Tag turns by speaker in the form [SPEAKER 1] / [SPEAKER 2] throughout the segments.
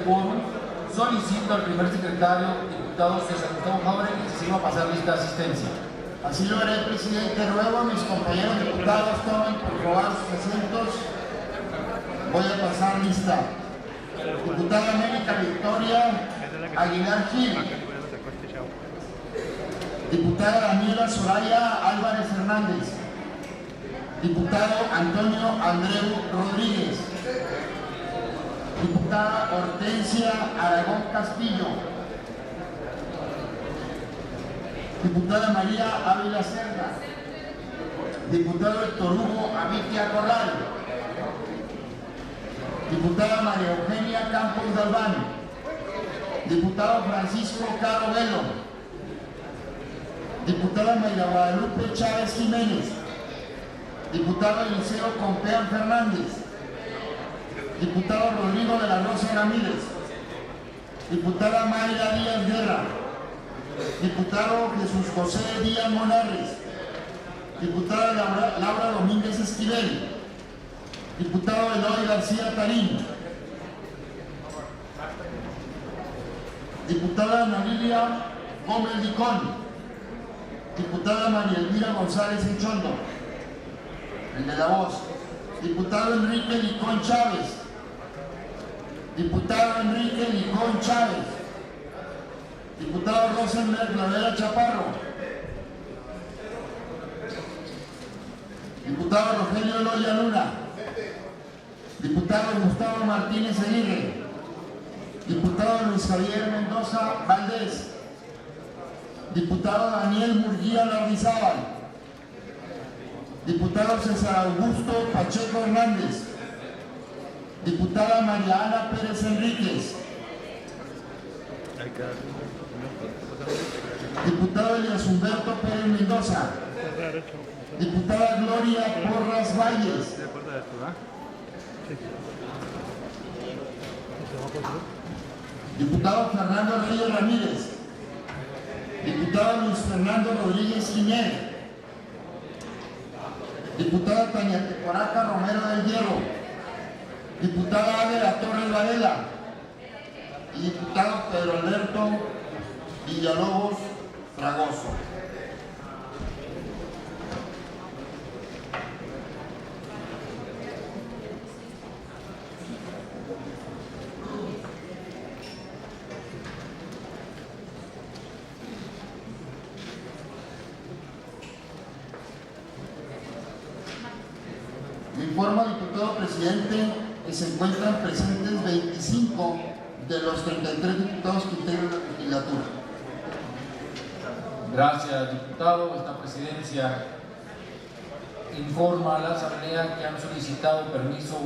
[SPEAKER 1] quórum, solicito al primer secretario, diputado César Gustavo Jáuregui, que se iba a pasar lista de asistencia.
[SPEAKER 2] Así lo haré, presidente. Ruego a mis compañeros diputados tomen por favor sus asientos. Voy a pasar lista. Diputada América Victoria Aguilar Gil. Diputada Daniela Soraya Álvarez Hernández. Diputado Antonio Andreu Rodríguez. Diputada Hortensia Aragón Castillo. Diputada María Ávila Cerda. Diputado Héctor Hugo Avitia Corral. Diputada María Eugenia Campos Galván. Diputado Francisco Caro Velo. Diputada Mayra Guadalupe Chávez Jiménez. Diputado Eliseo Compeán Fernández. Diputado Rodrigo de la Rosa Ramírez. Diputada Mayra Díaz Guerra. Diputado Jesús José Díaz Monarres. Diputada Laura Domínguez Esquivel. Diputado Eloy García Tarín. Diputada Ana Lilia Gómez Licón. Diputada María Elvira González Echondo, el de la voz. Diputado Enrique Licón Chávez. Diputado Enrique Licón Chávez. Diputado Rosenberg Lavera Chaparro. Diputado Rogelio Loya Luna. Diputado Gustavo Martínez Aguirre. Diputado Luis Javier Mendoza Valdés. Diputado Daniel Murguía Lardizábal. Diputado César Augusto Pacheco Hernández. Diputada María Ana Pérez Enríquez. Diputado Elias Humberto Pérez Mendoza. Diputada Gloria Porras Valles. Diputado Fernando Reyes Ramírez. Diputado Luis Fernando Rodríguez Giner. Diputada Tania Tecoraca Romero del Hierro. Diputada Águeda Torres Varela. Y diputado Pedro Alberto Villalobos Fragoso. Me informa, diputado presidente, que se encuentran presentes 25 de los 33 diputados que integran la legislatura.
[SPEAKER 1] Gracias, diputado. Esta presidencia informa a la Asamblea que han solicitado permiso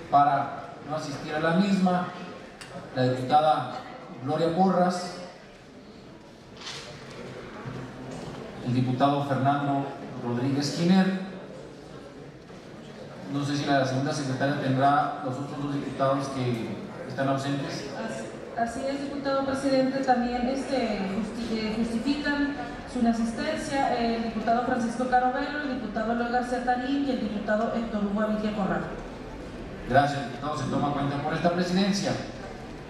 [SPEAKER 1] para no asistir a la misma la diputada Gloria Porras, el diputado Fernando Rodríguez Giner. No sé si la segunda secretaria tendrá los otros dos diputados que están ausentes.
[SPEAKER 3] Así es, diputado presidente, también justifican su inasistencia el diputado Francisco Caro Velo, el diputado Eloy García Tarín y el diputado Héctor Hugo Avitia Corral.
[SPEAKER 1] Gracias, diputado. Se toma cuenta por esta presidencia.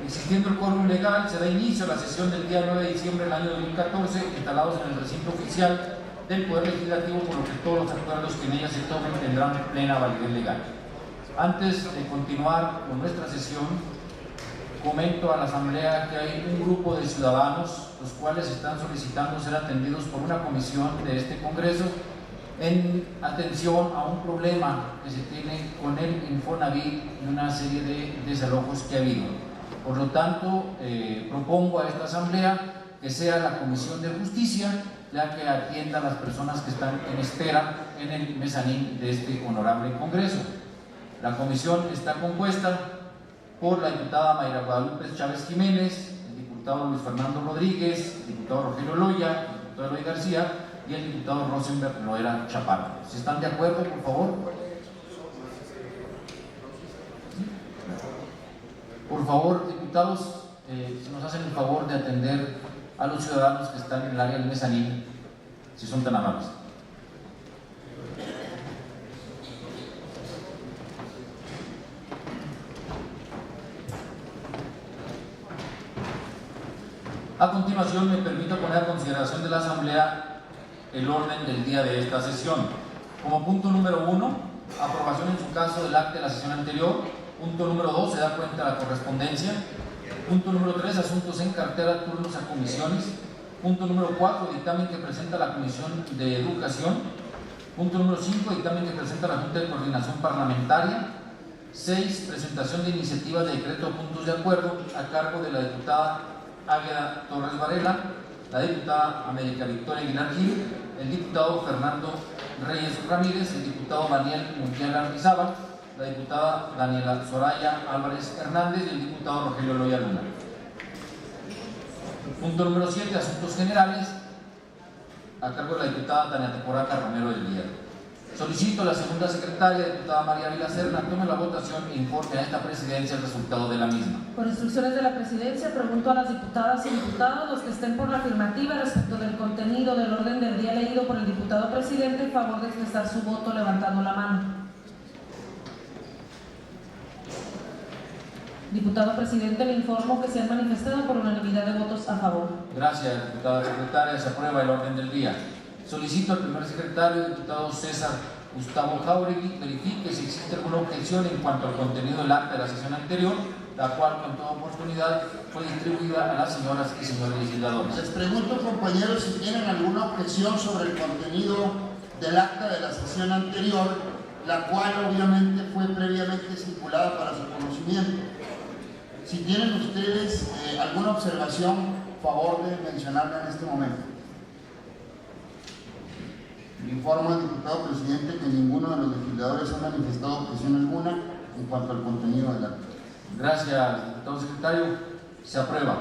[SPEAKER 1] Existiendo el quórum legal, se da inicio a la sesión del día 9 de diciembre del año 2014, instalados en el recinto oficial del Poder Legislativo, por lo que todos los acuerdos que en ella se tomen tendrán plena validez legal. Antes de continuar con nuestra sesión, comento a la Asamblea que hay un grupo de ciudadanos los cuales están solicitando ser atendidos por una comisión de este Congreso en atención a un problema que se tiene con el Infonavit y una serie de desalojos que ha habido. Por lo tanto, propongo a esta Asamblea que sea la Comisión de Justicia la que atienda a las personas que están en espera en el mezanín de este honorable Congreso. La comisión está compuesta por la diputada Mayra Guadalupe Chávez Jiménez, el diputado Luis Fernando Rodríguez, el diputado Rogelio Loya, el diputado Eloy García y el diputado Rosenberg Loera Chaparro. ¿Si están de acuerdo, por favor? Por favor, diputados, si nos hacen el favor de atender a los ciudadanos que están en el área del mezanín, si son tan amables. A continuación, me permito poner a consideración de la Asamblea el orden del día de esta sesión. Como punto número 1, aprobación en su caso del acta de la sesión anterior. Punto número 2, se da cuenta de la correspondencia. Punto número 3, asuntos en cartera, turnos a comisiones. Punto número 4, dictamen que presenta la Comisión de Educación. Punto número 5, dictamen que presenta la Junta de Coordinación Parlamentaria. 6, presentación de iniciativas de decreto o puntos de acuerdo a cargo de la diputada Águeda Torres Varela, la diputada América Victoria Aguilar Gil, el diputado Fernando Reyes Ramírez, el diputado Daniel Mundial Ardizábal, la diputada Daniela Soraya Álvarez Hernández y el diputado Rogelio Loya Luna. Punto número 7, asuntos generales, a cargo de la diputada Tania Teporaca Romero del Villar. Solicito a la segunda secretaria, diputada María Ávila Serna, tome la votación e informe a esta presidencia el resultado de la misma.
[SPEAKER 3] Por instrucciones de la presidencia, pregunto a las diputadas y diputados, los que estén por la afirmativa respecto del contenido del orden del día leído por el diputado presidente, en favor de expresar su voto levantando la mano. Diputado presidente, le informo que se han manifestado por unanimidad de votos a favor.
[SPEAKER 1] Gracias, diputada secretaria. Se aprueba el orden del día. Solicito al primer secretario, diputado César Gustavo Jáuregui, verifique si existe alguna objeción en cuanto al contenido del acta de la sesión anterior, la cual con toda oportunidad fue distribuida a las señoras y señores legisladores.
[SPEAKER 2] Les pregunto, compañeros, si tienen alguna objeción sobre el contenido del acta de la sesión anterior, la cual obviamente fue previamente circulada para su conocimiento. Si tienen ustedes alguna observación, favor de mencionarla en este momento. Le informo al diputado presidente que ninguno de los legisladores ha manifestado objeción alguna en cuanto al contenido del acta.
[SPEAKER 1] Gracias, diputado secretario. Se aprueba.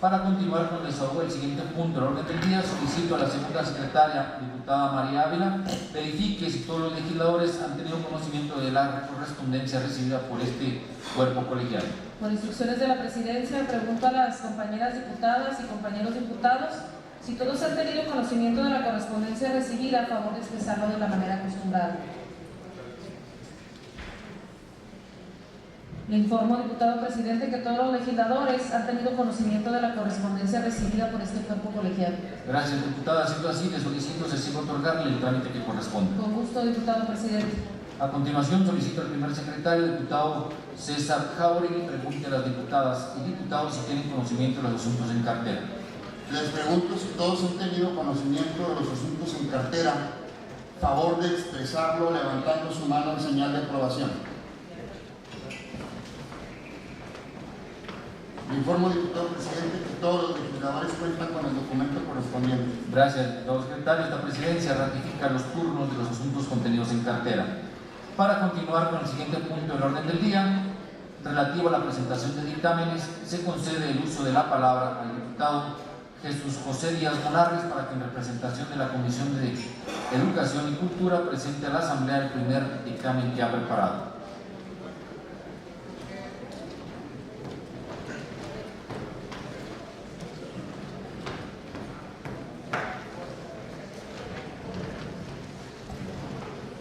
[SPEAKER 1] Para continuar con el desahogo del siguiente punto del orden del día, solicito a la segunda secretaria, diputada María Ávila, verifique si todos los legisladores han tenido conocimiento de la correspondencia recibida por este cuerpo colegial.
[SPEAKER 3] Por instrucciones de la presidencia, pregunto a las compañeras diputadas y compañeros diputados si todos han tenido conocimiento de la correspondencia recibida, a favor de expresarlo de la manera acostumbrada. Le informo, diputado presidente, que todos los legisladores han tenido conocimiento de la correspondencia recibida por este cuerpo colegial.
[SPEAKER 1] Gracias, diputada. Siendo así, le solicito se siga otorgarle el trámite que corresponde.
[SPEAKER 3] Con gusto, diputado presidente.
[SPEAKER 1] A continuación, solicito al primer secretario, diputado César Jáuregui, pregunte a las diputadas y diputados si tienen conocimiento de los asuntos en cartera.
[SPEAKER 2] Les pregunto si todos han tenido conocimiento de los asuntos en cartera, favor de expresarlo levantando su mano en señal de aprobación. Le informo, diputado presidente, que todos los legisladores cuentan con el documento correspondiente.
[SPEAKER 1] Gracias, diputado secretario. Esta presidencia ratifica los turnos de los asuntos contenidos en cartera. Para continuar con el siguiente punto del orden del día, relativo a la presentación de dictámenes, se concede el uso de la palabra al diputado Jesús José Díaz Monarres para que en representación de la Comisión de Educación y Cultura presente a la Asamblea el primer dictamen que ha preparado.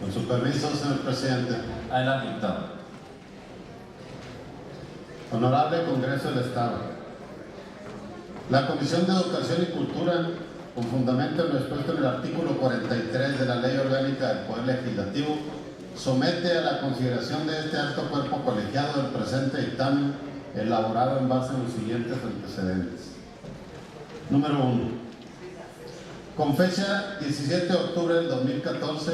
[SPEAKER 4] Con su permiso, señor presidente.
[SPEAKER 1] Adelante, diputado.
[SPEAKER 4] Honorable Congreso del Estado. La Comisión de Educación y Cultura, con fundamento en lo expuesto en el artículo 43 de la Ley Orgánica del Poder Legislativo, somete a la consideración de este alto cuerpo colegiado del presente dictamen, elaborado en base a los siguientes antecedentes. Número 1. Con fecha 17 de octubre del 2014,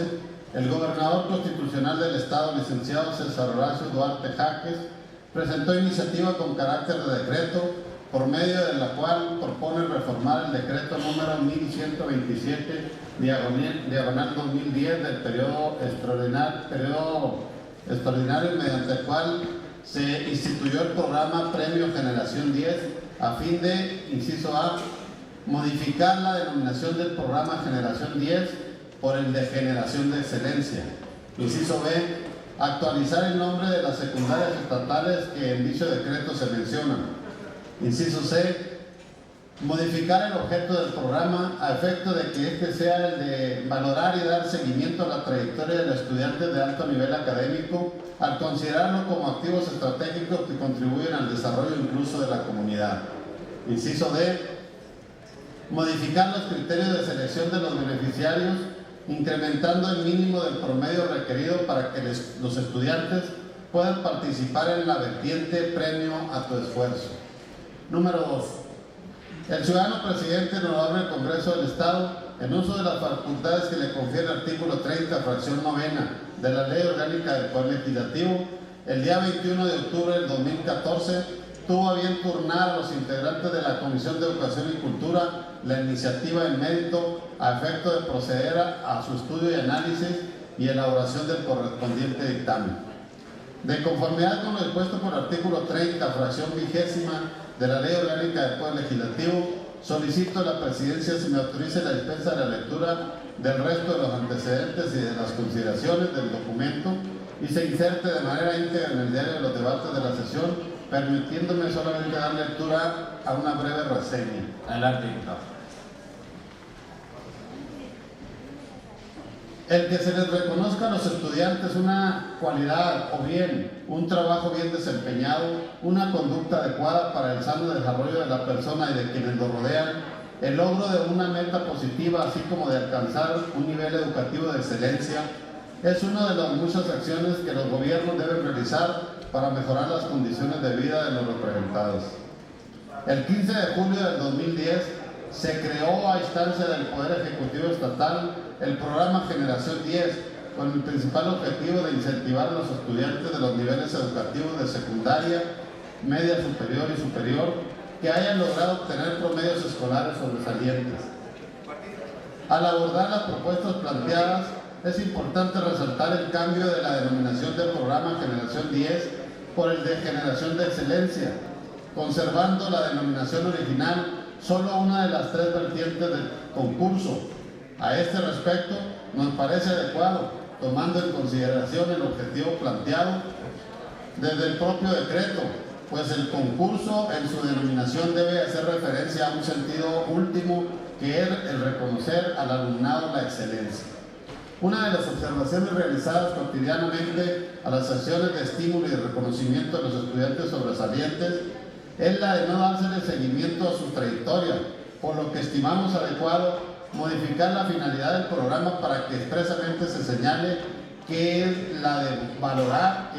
[SPEAKER 4] el gobernador constitucional del Estado, licenciado César Horacio Duarte Jaques, presentó iniciativa con carácter de decreto, por medio de la cual propone reformar el decreto número 1127, diagonal 2010, del periodo extraordinario, mediante el cual se instituyó el programa Premio Generación 10, a fin de, inciso A, modificar la denominación del programa Generación 10 por el de Generación de Excelencia. Inciso B, actualizar el nombre de las secundarias estatales que en dicho decreto se mencionan. Inciso C, modificar el objeto del programa a efecto de que este sea el de valorar y dar seguimiento a la trayectoria de los estudiantes de alto nivel académico, al considerarlo como activos estratégicos que contribuyen al desarrollo incluso de la comunidad. Inciso D, modificar los criterios de selección de los beneficiarios, incrementando el mínimo del promedio requerido para que los estudiantes puedan participar en la vertiente premio a tu esfuerzo. Número 2. El ciudadano presidente honorable del Congreso del Estado, en uso de las facultades que le confiere el artículo 30, fracción novena de la Ley Orgánica del Poder Legislativo, el día 21 de octubre del 2014, tuvo a bien turnar a los integrantes de la Comisión de Educación y Cultura la iniciativa en mérito a efecto de proceder a su estudio y análisis y elaboración del correspondiente dictamen. De conformidad con lo dispuesto por el artículo 30, fracción vigésima de la Ley Orgánica del Poder Legislativo, solicito a la Presidencia se me autorice la dispensa de la lectura del resto de los antecedentes y de las consideraciones del documento y se inserte de manera íntegra en el diario de los debates de la sesión, permitiéndome solamente dar lectura a una breve reseña.
[SPEAKER 1] Adelante, diputado.
[SPEAKER 4] El que se les reconozca a los estudiantes una cualidad o bien un trabajo bien desempeñado, una conducta adecuada para el sano desarrollo de la persona y de quienes lo rodean, el logro de una meta positiva, así como de alcanzar un nivel educativo de excelencia, es una de las muchas acciones que los gobiernos deben realizar para mejorar las condiciones de vida de los representados. El 15 de julio del 2010 se creó a instancia del Poder Ejecutivo Estatal el programa Generación 10, con el principal objetivo de incentivar a los estudiantes de los niveles educativos de secundaria, media superior y superior que hayan logrado obtener promedios escolares sobresalientes. Al abordar las propuestas planteadas, es importante resaltar el cambio de la denominación del programa Generación 10 por el de Generación de Excelencia, conservando la denominación original solo una de las tres vertientes del concurso. A este respecto, nos parece adecuado, tomando en consideración el objetivo planteado desde el propio decreto, pues el concurso en su denominación debe hacer referencia a un sentido último, que es el reconocer al alumnado la excelencia. Una de las observaciones realizadas cotidianamente a las acciones de estímulo y de reconocimiento de los estudiantes sobresalientes es la de no dársele seguimiento a su trayectoria, por lo que estimamos adecuado modificar la finalidad del programa para que expresamente se señale que es la de valorar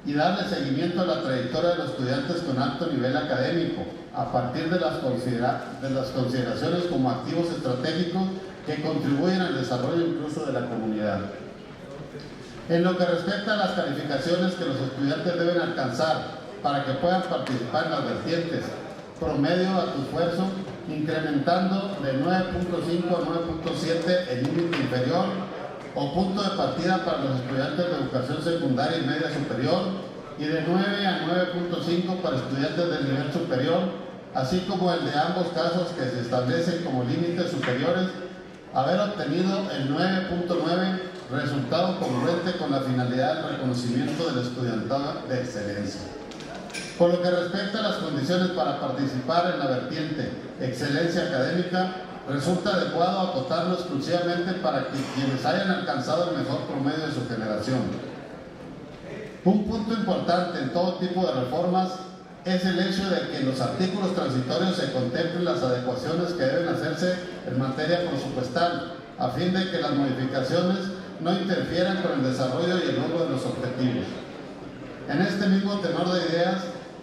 [SPEAKER 4] y darle seguimiento a la trayectoria de los estudiantes con alto nivel académico, a partir de las consideraciones como activos estratégicos que contribuyen al desarrollo incluso de la comunidad. En lo que respecta a las calificaciones que los estudiantes deben alcanzar para que puedan participar en las vertientes promedio a tu esfuerzo, incrementando de 9.5 a 9.7 el límite inferior o punto de partida para los estudiantes de educación secundaria y media superior, y de 9 a 9.5 para estudiantes del nivel superior, así como el de ambos casos que se establecen como límites superiores, haber obtenido el 9.9, resultado congruente con la finalidad del reconocimiento del estudiantado de excelencia. Por lo que respecta a las condiciones para participar en la vertiente excelencia académica, resulta adecuado acotarlo exclusivamente para que quienes hayan alcanzado el mejor promedio de su generación. Un punto importante en todo tipo de reformas es el hecho de que en los artículos transitorios se contemplen las adecuaciones que deben hacerse en materia presupuestal, a fin de que las modificaciones no interfieran con el desarrollo y el logro de los objetivos. En este mismo tenor de ideas,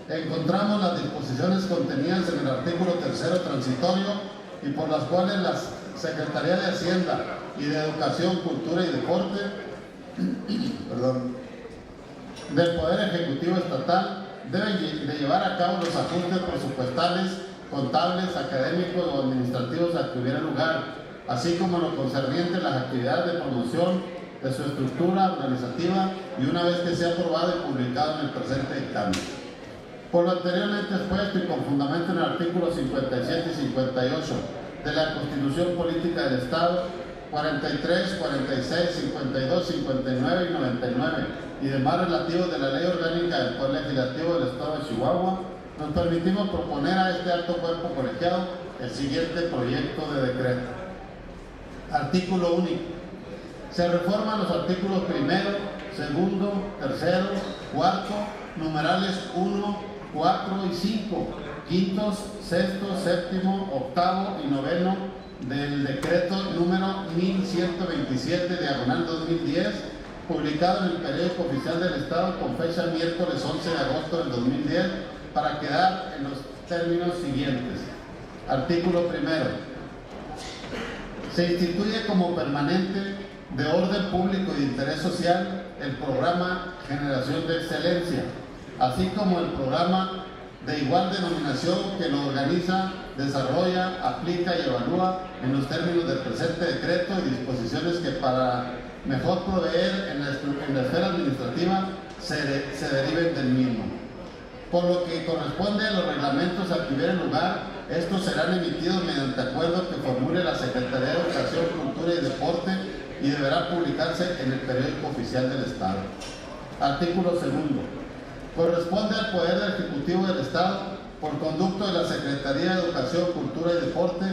[SPEAKER 4] encontramos las disposiciones contenidas en el artículo 3 transitorio y por las cuales la Secretaría de Hacienda y de Educación, Cultura y Deporte del Poder Ejecutivo Estatal deben de llevar a cabo los ajustes presupuestales, contables, académicos o administrativos a que hubiera lugar, así como lo concerniente a las actividades de promoción de su estructura organizativa y una vez que sea aprobado y publicado en el presente dictamen. Por lo anteriormente expuesto y con fundamento en el artículo 57 y 58 de la Constitución Política del Estado, 43, 46, 52, 59 y 99 y demás relativos de la Ley Orgánica del Poder Legislativo del Estado de Chihuahua, nos permitimos proponer a este alto cuerpo colegiado el siguiente proyecto de decreto. Artículo único. Se reforman los artículos 1º, 2º, 3º, 4º, numerales 1, 4 y 5, quintos, sexto, séptimo, octavo y noveno del decreto número 1127/2010, publicado en el periódico oficial del Estado con fecha miércoles 11 de agosto del 2010, para quedar en los términos siguientes. Artículo primero. Se instituye como permanente de orden público y de interés social el programa Generación de Excelencia, así como el programa de igual denominación que lo organiza, desarrolla, aplica y evalúa en los términos del presente decreto y disposiciones que para mejor proveer en la esfera administrativa se deriven del mismo. Por lo que corresponde a los reglamentos a que hubiera lugar, estos serán emitidos mediante acuerdo que formule la Secretaría de Educación, Cultura y Deporte y deberá publicarse en el periódico oficial del Estado. Artículo segundo. Corresponde al Poder Ejecutivo del Estado, por conducto de la Secretaría de Educación, Cultura y Deporte,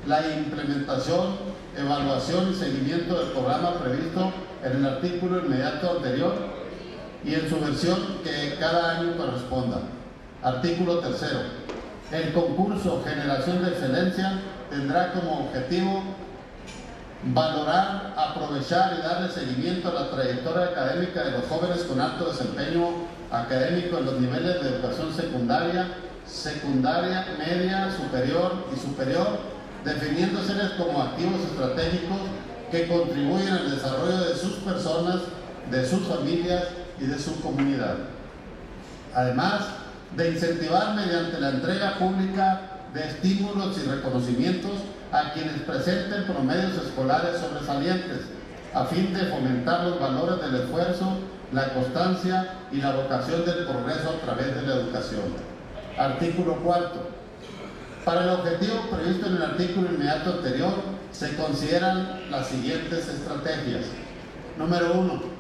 [SPEAKER 4] la implementación, evaluación y seguimiento del programa previsto en el artículo inmediato anterior y en su versión que cada año corresponda. Artículo tercero. El concurso Generación de Excelencia tendrá como objetivo valorar, aprovechar y darle seguimiento a la trayectoria académica de los jóvenes con alto desempeño académico en los niveles de educación secundaria, media, superior y superior, definiéndoseles como activos estratégicos que contribuyen al desarrollo de sus personas, de sus familias y de su comunidad. Además de incentivar mediante la entrega pública de estímulos y reconocimientos a quienes presenten promedios escolares sobresalientes, a fin de fomentar los valores del esfuerzo, la constancia y la vocación del progreso a través de la educación. Artículo cuarto. Para el objetivo previsto en el artículo inmediato anterior, se consideran las siguientes estrategias. Número 1.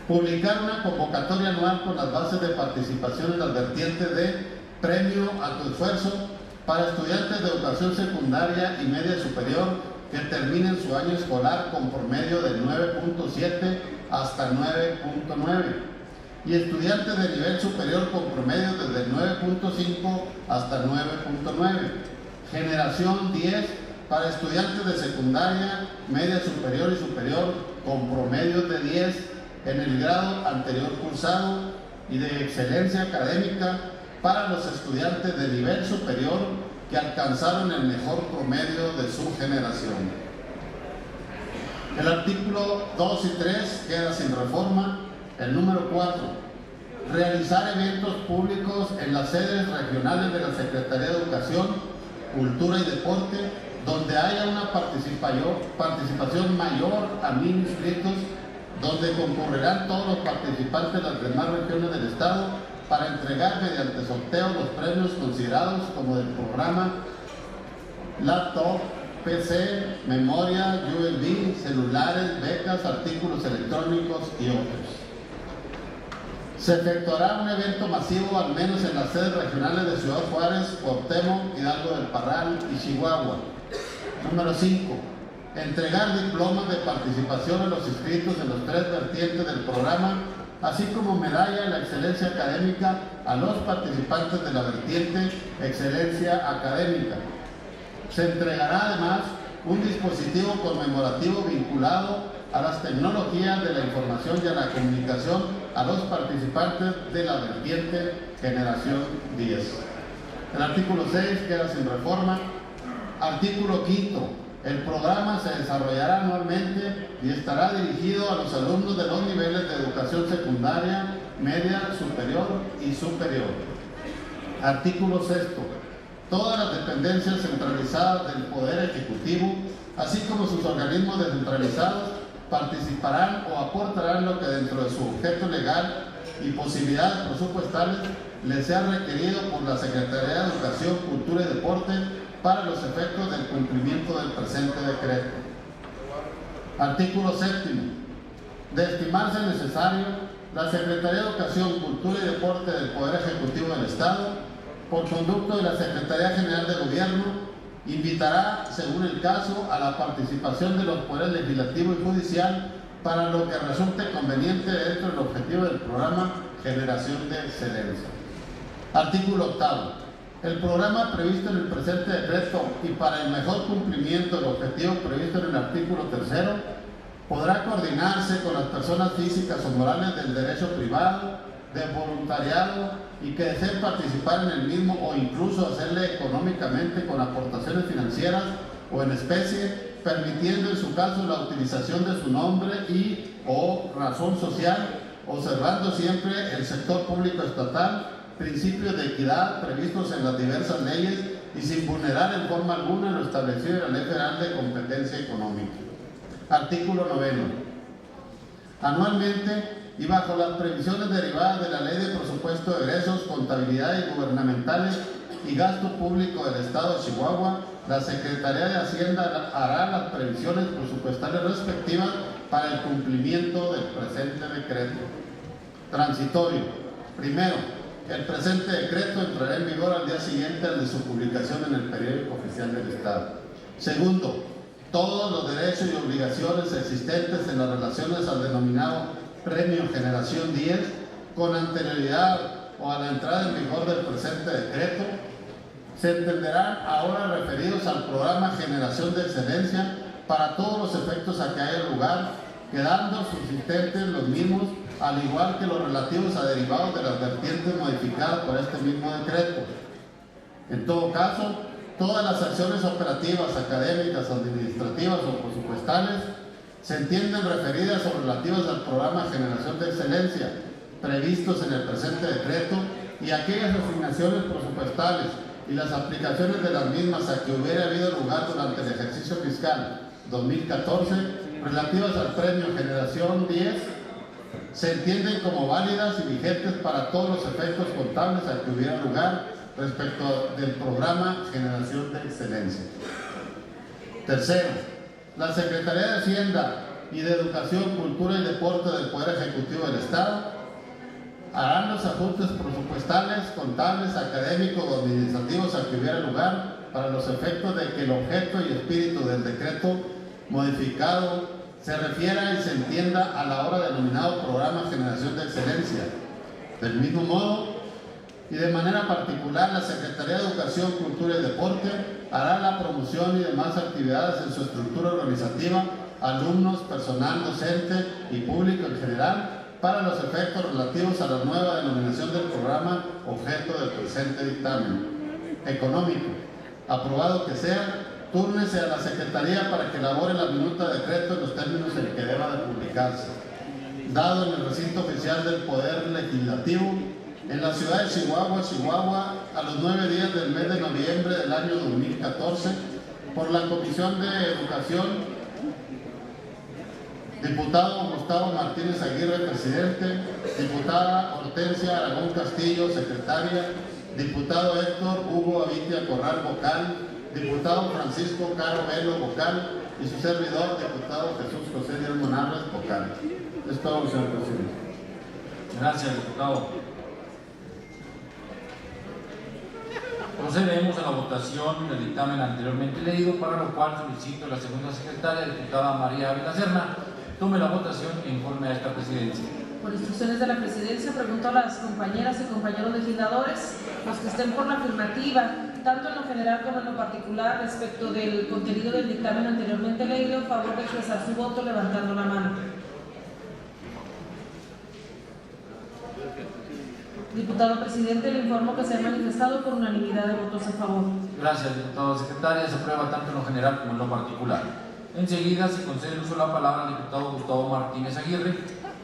[SPEAKER 4] Publicar una convocatoria anual con las bases de participación en las vertientes de premio a tu esfuerzo para estudiantes de educación secundaria y media superior que terminen su año escolar con promedio de 9.7 hasta 9.9 y estudiantes de nivel superior con promedio desde 9.5 hasta 9.9. Generación 10 para estudiantes de secundaria, media superior y superior con promedios de 10 en el grado anterior cursado y de excelencia académica para los estudiantes de nivel superior que alcanzaron el mejor promedio de su generación. El artículo 2 y 3 queda sin reforma. El número 4. Realizar eventos públicos en las sedes regionales de la Secretaría de Educación, Cultura y Deporte, donde haya una participación mayor a 1000 inscritos, donde concurrirán todos los participantes de las demás regiones del Estado para entregar mediante sorteo los premios considerados como del programa laptop, PC, memoria, USB, celulares, becas, artículos electrónicos y otros. Se efectuará un evento masivo al menos en las sedes regionales de Ciudad Juárez, Cuauhtémoc, Hidalgo del Parral y Chihuahua. Número 5. Entregar diplomas de participación a los inscritos en los 3 vertientes del programa, así como medalla a la excelencia académica a los participantes de la vertiente excelencia académica. Se entregará además un dispositivo conmemorativo vinculado a las tecnologías de la información y a la comunicación a los participantes de la vertiente Generación 10. El artículo 6 queda sin reforma. Artículo 5. El programa se desarrollará anualmente y estará dirigido a los alumnos de los niveles de educación secundaria, media, superior y superior. Artículo 6. Todas las dependencias centralizadas del Poder Ejecutivo, así como sus organismos descentralizados, participarán o aportarán lo que dentro de su objeto legal y posibilidades presupuestales les sea requerido por la Secretaría de Educación, Cultura y Deporte para los efectos del cumplimiento del presente decreto. Artículo 7. De estimarse necesario, la Secretaría de Educación, Cultura y Deporte del Poder Ejecutivo del Estado, por conducto de la Secretaría General de Gobierno, invitará, según el caso, a la participación de los poderes legislativo y judicial para lo que resulte conveniente dentro del objetivo del programa Generación de Excelencia. Artículo 8. El programa previsto en el presente decreto y para el mejor cumplimiento del objetivo previsto en el artículo 3 podrá coordinarse con las personas físicas o morales del derecho privado, de voluntariado y que deseen participar en el mismo o incluso hacerle económicamente con aportaciones financieras o en especie, permitiendo en su caso la utilización de su nombre y o razón social, observando siempre el sector público estatal, principios de equidad previstos en las diversas leyes y sin vulnerar en forma alguna lo establecido en la Ley Federal de Competencia Económica. Artículo 9. Anualmente y bajo las previsiones derivadas de la Ley de Presupuesto de Egresos, Contabilidades Gubernamentales y Gasto Público del Estado de Chihuahua, la Secretaría de Hacienda hará las previsiones presupuestales respectivas para el cumplimiento del presente decreto. Transitorio. Primero, el presente decreto entrará en vigor al día siguiente al de su publicación en el periódico oficial del Estado. Segundo, todos los derechos y obligaciones existentes en las relaciones al denominado Premio Generación 10 con anterioridad o a la entrada en vigor del presente decreto se entenderán ahora referidos al programa Generación de Excelencia para todos los efectos a que haya lugar, quedando subsistentes los mismos, al igual que los relativos a derivados de las vertientes modificadas por este mismo decreto. En todo caso, todas las acciones operativas, académicas, administrativas o presupuestales se entienden referidas o relativas al programa Generación de Excelencia previstos en el presente decreto y aquellas asignaciones presupuestales y las aplicaciones de las mismas a que hubiera habido lugar durante el ejercicio fiscal 2014 relativas al Premio Generación 10 se entienden como válidas y vigentes para todos los efectos contables a que hubiera lugar respecto del programa Generación de Excelencia. Tercero, la Secretaría de Hacienda y de Educación, Cultura y Deporte del Poder Ejecutivo del Estado harán los ajustes presupuestales, contables, académicos o administrativos a que hubiera lugar para los efectos de que el objeto y espíritu del decreto modificado se refiera y se entienda a la hora denominado Programa Generación de Excelencia. Del mismo modo, y de manera particular, la Secretaría de Educación, Cultura y Deporte hará la promoción y demás actividades en su estructura organizativa, alumnos, personal docente y público en general, para los efectos relativos a la nueva denominación del programa objeto del presente dictamen. Económico. Aprobado que sea, túrnese a la Secretaría para que elabore la minuta de decreto en los términos en que deba de publicarse. Dado en el recinto oficial del Poder Legislativo, en la ciudad de Chihuahua, a los 9 días del mes de noviembre del año 2014, por la Comisión de Educación, diputado Gustavo Martínez Aguirre, presidente, diputada Hortensia Aragón Castillo, secretaria, diputado Héctor Hugo Avitia Corral, vocal, diputado Francisco Caro Velo, vocal, y su servidor, diputado Jesús José Díaz Monarres, vocal. Es todo, señor presidente.
[SPEAKER 1] Gracias, diputado. Procedemos a la votación del dictamen anteriormente leído, para lo cual solicito a la segunda secretaria, diputada María Ávila Serna, tome la votación e informe a esta presidencia.
[SPEAKER 3] Por instrucciones de la presidencia, pregunto a las compañeras y compañeros legisladores, los que estén por la afirmativa, tanto en lo general como en lo particular, respecto del contenido del dictamen anteriormente leído, en favor de expresar su voto levantando la mano. Diputado presidente, le informo que se ha manifestado por unanimidad de votos a favor.
[SPEAKER 1] Gracias, diputado secretaria. Se aprueba tanto en lo general como en lo particular. Enseguida se concede el uso de la palabra al diputado Gustavo Martínez Aguirre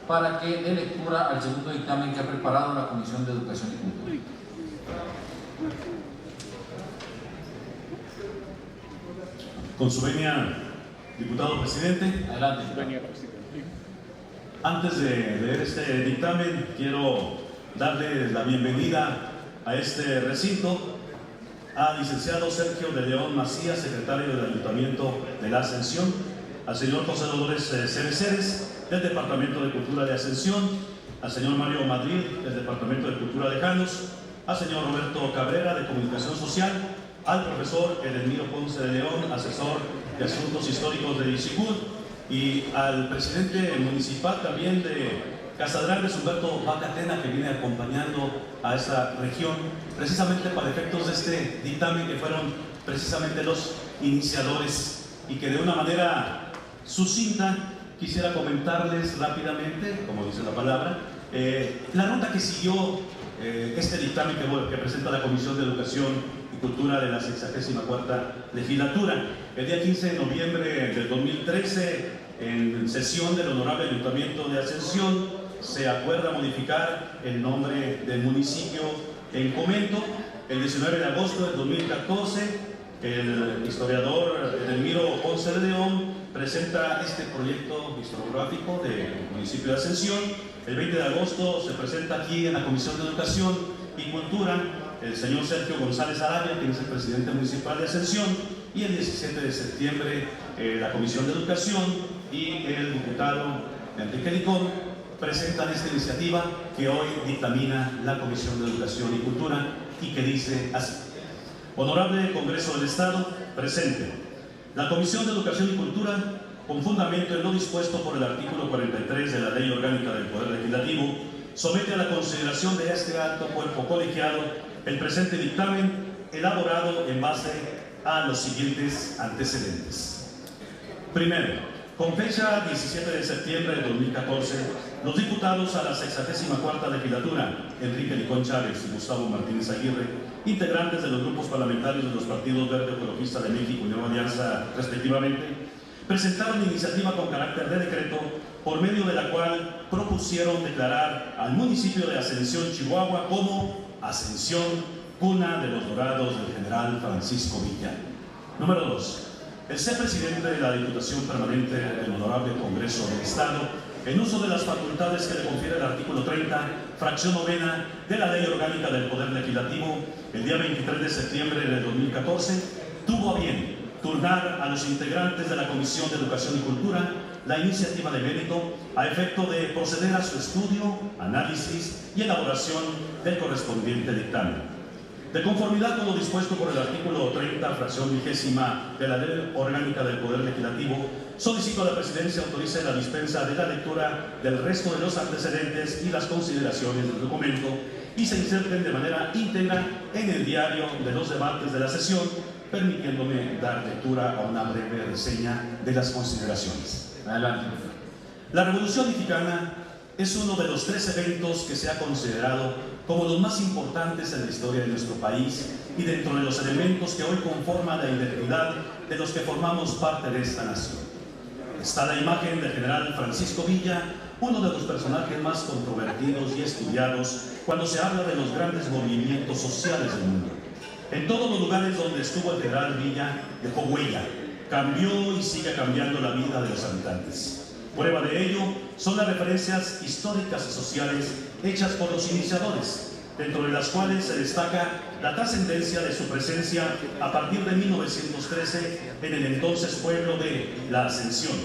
[SPEAKER 1] para que dé lectura al segundo dictamen que ha preparado la Comisión de Educación y Cultura.
[SPEAKER 5] Con su venia, diputado presidente.
[SPEAKER 1] Adelante.
[SPEAKER 5] Antes de leer este dictamen, quiero darle la bienvenida a este recinto al licenciado Sergio de León Macías, secretario del Ayuntamiento de la Ascensión, al señor José Dolores Ceres del Departamento de Cultura de Ascensión, al señor Mario Madrid del Departamento de Cultura de Janos, al señor Roberto Cabrera de Comunicación Social, al profesor Edelmiro Ponce de León, asesor de Asuntos Históricos de Ixicud, y al presidente municipal también de Casadrán Humberto Bacatena, que viene acompañando a esta región precisamente para efectos de este dictamen, que fueron precisamente los iniciadores, y que de una manera sucinta quisiera comentarles rápidamente, como dice la palabra, la ruta que siguió este dictamen que presenta la Comisión de Educación y Cultura de la 64ª Legislatura. El día 15 de noviembre del 2013, en sesión del Honorable Ayuntamiento de Ascensión, se acuerda modificar el nombre del municipio en Comento. El 19 de agosto del 2014, el historiador Edelmiro Ponce de León presenta este proyecto historiográfico del municipio de Ascensión. El 20 de agosto se presenta aquí en la Comisión de Educación y Cultura el señor Sergio González Arabia, quien es el presidente municipal de Ascensión, y el 17 de septiembre la Comisión de Educación y el diputado Enrique Licón presentan esta iniciativa que hoy dictamina la Comisión de Educación y Cultura, y que dice así: Honorable Congreso del Estado, presente. La Comisión de Educación y Cultura, con fundamento en lo dispuesto por el artículo 43 de la Ley Orgánica del Poder Legislativo, somete a la consideración de este alto cuerpo colegiado el presente dictamen, elaborado en base a los siguientes antecedentes. Primero, con fecha 17 de septiembre de 2014, los diputados a la 64ª Legislatura, Enrique Licón Chávez y Gustavo Martínez Aguirre, integrantes de los grupos parlamentarios de los partidos Verde Ecologista de México y Nueva Alianza, respectivamente, presentaron iniciativa con carácter de decreto, por medio de la cual propusieron declarar al municipio de Ascensión, Chihuahua, como Ascensión, cuna de los dorados del general Francisco Villa. Número 2. El ser presidente de la Diputación Permanente del Honorable Congreso del Estado, en uso de las facultades que le confiere el artículo 30, fracción novena de la Ley Orgánica del Poder Legislativo, el día 23 de septiembre de 2014, tuvo a bien turnar a los integrantes de la Comisión de Educación y Cultura la iniciativa de mérito a efecto de proceder a su estudio, análisis y elaboración del correspondiente dictamen. De conformidad con lo dispuesto por el artículo 30, fracción 20ª de la Ley Orgánica del Poder Legislativo, solicito a la Presidencia autorice la dispensa de la lectura del resto de los antecedentes y las consideraciones del documento, y se inserten de manera íntegra en el diario de los debates de la sesión, permitiéndome dar lectura a una breve reseña de las consideraciones.
[SPEAKER 1] Adelante.
[SPEAKER 5] La Revolución Mexicana es uno de los 3 eventos que se ha considerado como los más importantes en la historia de nuestro país, y dentro de los elementos que hoy conforman la identidad de los que formamos parte de esta nación. Está la imagen del general Francisco Villa, uno de los personajes más controvertidos y estudiados cuando se habla de los grandes movimientos sociales del mundo. En todos los lugares donde estuvo el general Villa dejó huella, cambió y sigue cambiando la vida de los habitantes. Prueba de ello son las referencias históricas y sociales hechas por los iniciadores, dentro de las cuales se destaca la trascendencia de su presencia a partir de 1913 en el entonces pueblo de La Ascensión,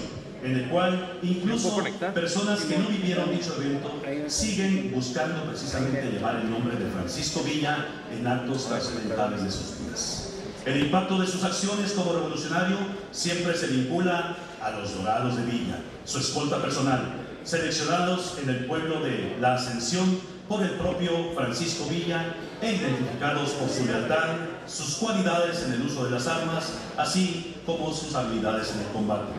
[SPEAKER 5] en el cual incluso personas que no vivieron dicho evento siguen buscando precisamente llevar el nombre de Francisco Villa en actos trascendentales de sus días. El impacto de sus acciones como revolucionario siempre se vincula a los dorados de Villa, su escolta personal, seleccionados en el pueblo de La Ascensión por el propio Francisco Villa e identificados por su lealtad, sus cualidades en el uso de las armas, así como sus habilidades en el combate.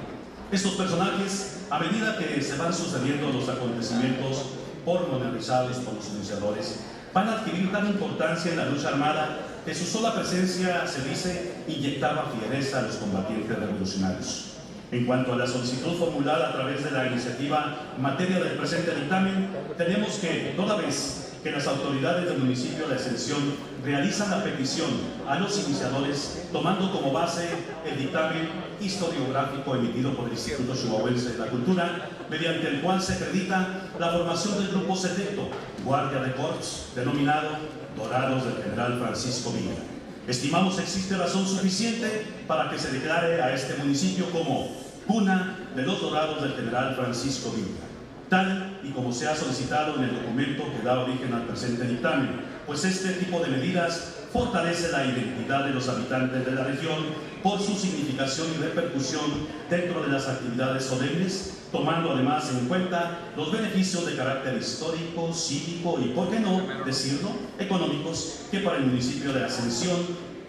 [SPEAKER 5] Estos personajes, a medida que se van sucediendo los acontecimientos pormenorizados por los iniciadores, van a adquirir tal importancia en la lucha armada que su sola presencia, se dice, inyectaba fiereza a los combatientes revolucionarios. En cuanto a la solicitud formulada a través de la iniciativa en materia del presente dictamen, tenemos que, toda vez que las autoridades del municipio de Ascensión realizan la petición a los iniciadores, tomando como base el dictamen historiográfico emitido por el Instituto Chihuahuense de la Cultura, mediante el cual se acredita la formación del grupo selecto, Guardia de Corps, denominado Dorados del General Francisco Villa. Estimamos que existe razón suficiente para que se declare a este municipio como cuna de los dorados del general Francisco Villa, tal y como se ha solicitado en el documento que da origen al presente dictamen, pues este tipo de medidas fortalece la identidad de los habitantes de la región por su significación y repercusión dentro de las actividades solemnes, tomando además en cuenta los beneficios de carácter histórico, cívico y, por qué no decirlo, económicos que para el municipio de Ascensión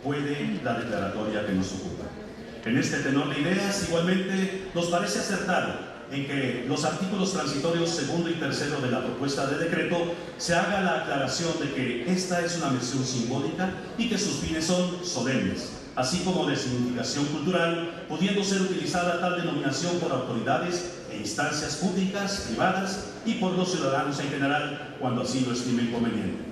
[SPEAKER 5] puede la declaratoria que nos ocupa. En este tenor de ideas, igualmente, nos parece acertado en que los artículos transitorios segundo y tercero de la propuesta de decreto se haga la aclaración de que esta es una mención simbólica y que sus fines son solemnes, así como de significación cultural, pudiendo ser utilizada tal denominación por autoridades e instancias públicas, privadas y por los ciudadanos en general, cuando así lo estimen conveniente.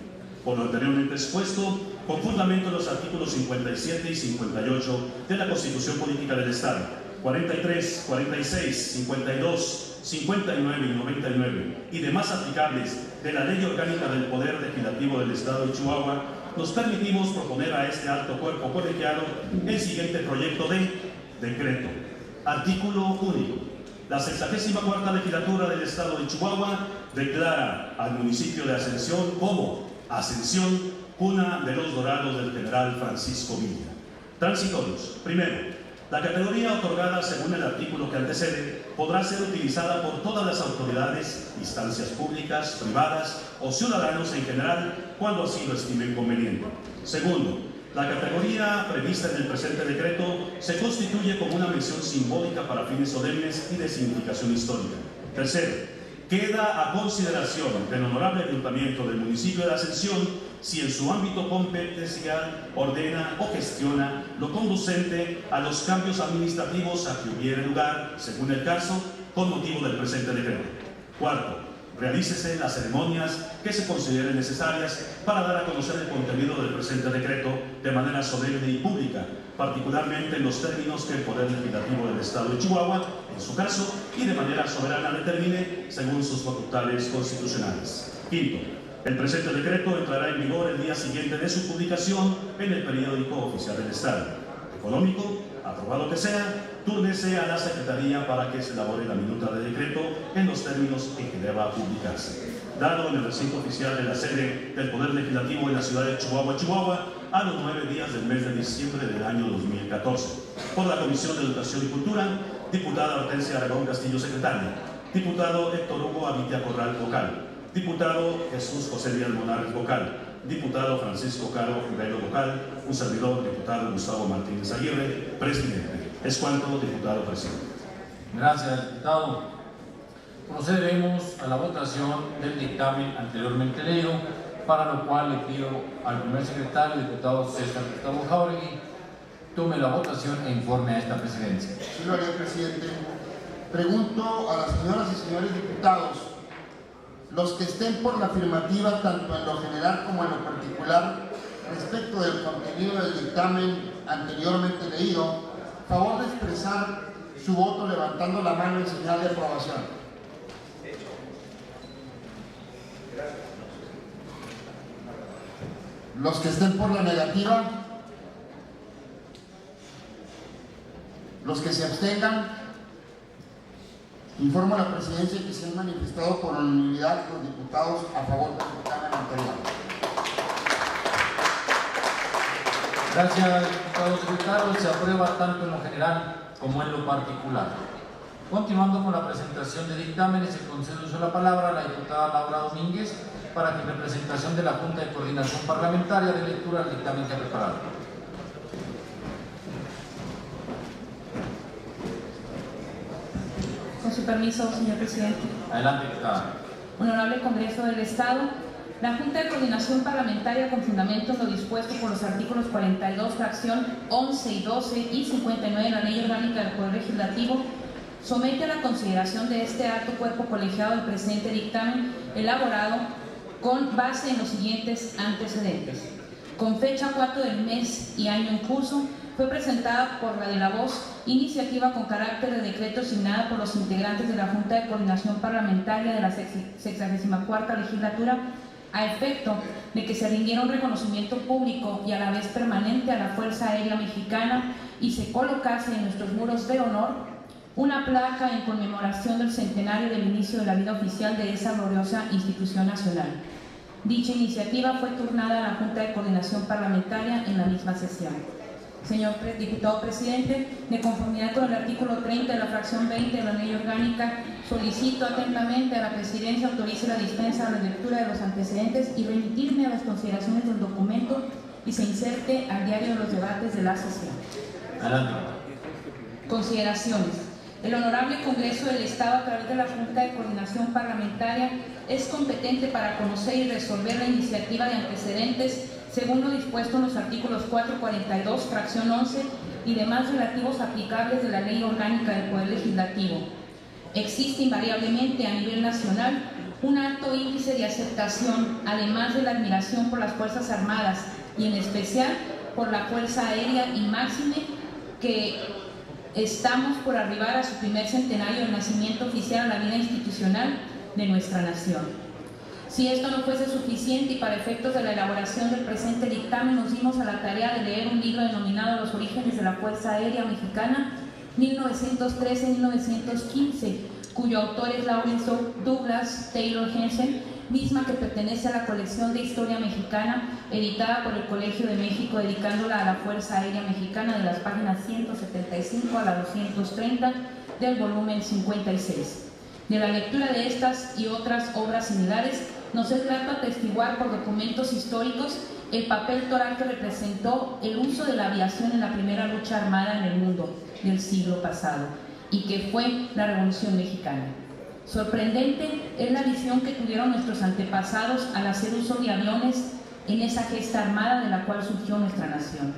[SPEAKER 5] Por lo anteriormente expuesto, con fundamento en los artículos 57 y 58 de la Constitución Política del Estado, 43, 46, 52, 59 y 99 y demás aplicables de la Ley Orgánica del Poder Legislativo del Estado de Chihuahua, nos permitimos proponer a este alto cuerpo colegiado el siguiente proyecto de decreto. Artículo único. La 64ª Legislatura del Estado de Chihuahua declara al municipio de Ascensión como Ascensión, cuna de los dorados del general Francisco Villa. Transitorios. Primero, la categoría otorgada según el artículo que antecede podrá ser utilizada por todas las autoridades, instancias públicas, privadas o ciudadanos en general cuando así lo estimen conveniente. Segundo, la categoría prevista en el presente decreto se constituye como una mención simbólica para fines solemnes y de significación histórica. Tercero, queda a consideración del honorable ayuntamiento del municipio de Ascensión si en su ámbito competencial ordena o gestiona lo conducente a los cambios administrativos a que hubiere lugar, según el caso, con motivo del presente decreto. Cuarto, realícese las ceremonias que se consideren necesarias para dar a conocer el contenido del presente decreto de manera solemne y pública, particularmente en los términos que el Poder Legislativo del Estado de Chihuahua, en su caso, y de manera soberana determine según sus facultades constitucionales. Quinto, el presente decreto entrará en vigor el día siguiente de su publicación en el periódico oficial del Estado. Económico, aprobado que sea, túrnese a la Secretaría para que se elabore la minuta de decreto en los términos en que deba publicarse. Dado en el recinto oficial de la sede del Poder Legislativo en la ciudad de Chihuahua, Chihuahua, a los 9 días del mes de diciembre del año 2014. Por la Comisión de Educación y Cultura, diputada Hortensia Aragón Castillo, secretaria. Diputado Héctor Hugo Avitia Corral, vocal. Diputado Jesús José Díaz Monarres, vocal. Diputado Francisco Caro Velo, vocal. Un servidor, diputado Gustavo Martínez Aguirre, presidente. Es cuanto, diputado presidente.
[SPEAKER 1] Gracias, diputado. Procederemos a la votación del dictamen anteriormente leído, para lo cual le pido al primer secretario, diputado César Gustavo Jáuregui, tome la votación e informe a esta presidencia.
[SPEAKER 2] Sí lo haré, presidente. Pregunto a las señoras y señores diputados, los que estén por la afirmativa tanto en lo general como en lo particular respecto del contenido del dictamen anteriormente leído, favor de expresar su voto levantando la mano en señal de aprobación. Los que estén por la negativa, los que se abstengan, informo a la presidencia que se han manifestado por unanimidad los diputados a favor del dictamen anterior.
[SPEAKER 1] Gracias, diputado secretario. Se aprueba tanto en lo general como en lo particular. Continuando con la presentación de dictámenes, se concede uso de la palabra a la diputada Laura Domínguez para que en representación de la Junta de Coordinación Parlamentaria dé lectura al dictamen que ha preparado.
[SPEAKER 3] Con su permiso, señor presidente.
[SPEAKER 1] Adelante, diputada.
[SPEAKER 3] Honorable Congreso del Estado, la Junta de Coordinación Parlamentaria, con fundamento en lo dispuesto por los artículos 42, fracción 11 y 12 y 59 de la Ley Orgánica del Poder Legislativo, somete a la consideración de este alto cuerpo colegiado el presente dictamen elaborado con base en los siguientes antecedentes. Con fecha 4 del mes y año en curso, fue presentada por la de la Voz iniciativa con carácter de decreto signada por los integrantes de la Junta de Coordinación Parlamentaria de la 64ª Legislatura a efecto de que se rindiera un reconocimiento público y a la vez permanente a la Fuerza Aérea Mexicana y se colocase en nuestros muros de honor una placa en conmemoración del centenario del inicio de la vida oficial de esa gloriosa institución nacional. Dicha iniciativa fue turnada a la Junta de Coordinación Parlamentaria en la misma sesión. Señor diputado presidente, de conformidad con el artículo 30 de la fracción 20 de la Ley Orgánica, solicito atentamente a la Presidencia autorice la dispensa de la lectura de los antecedentes y remitirme a las consideraciones del documento y se inserte al diario de los debates de la sesión.
[SPEAKER 1] Adelante.
[SPEAKER 3] Consideraciones. El Honorable Congreso del Estado, a través de la Junta de Coordinación Parlamentaria, es competente para conocer y resolver la iniciativa de antecedentes según lo dispuesto en los artículos 442, fracción 11 y demás relativos aplicables de la Ley Orgánica del Poder Legislativo. Existe invariablemente a nivel nacional un alto índice de aceptación, además de la admiración por las Fuerzas Armadas y en especial por la Fuerza Aérea y máxime que estamos por arribar a su primer centenario del nacimiento oficial a la vida institucional de nuestra nación. Si esto no fuese suficiente y para efectos de la elaboración del presente dictamen nos dimos a la tarea de leer un libro denominado Los orígenes de la Fuerza Aérea Mexicana 1913-1915, cuyo autor es Lawrence Douglas Taylor Hansen, misma que pertenece a la colección de Historia Mexicana editada por el Colegio de México, dedicándola a la Fuerza Aérea Mexicana, de las páginas 175 a la 230 del volumen 56. De la lectura de estas y otras obras similares, nos es grato atestiguar por documentos históricos el papel toral que representó el uso de la aviación en la primera lucha armada en el mundo del siglo pasado y que fue la Revolución Mexicana. Sorprendente es la visión que tuvieron nuestros antepasados al hacer uso de aviones en esa gesta armada de la cual surgió nuestra nación.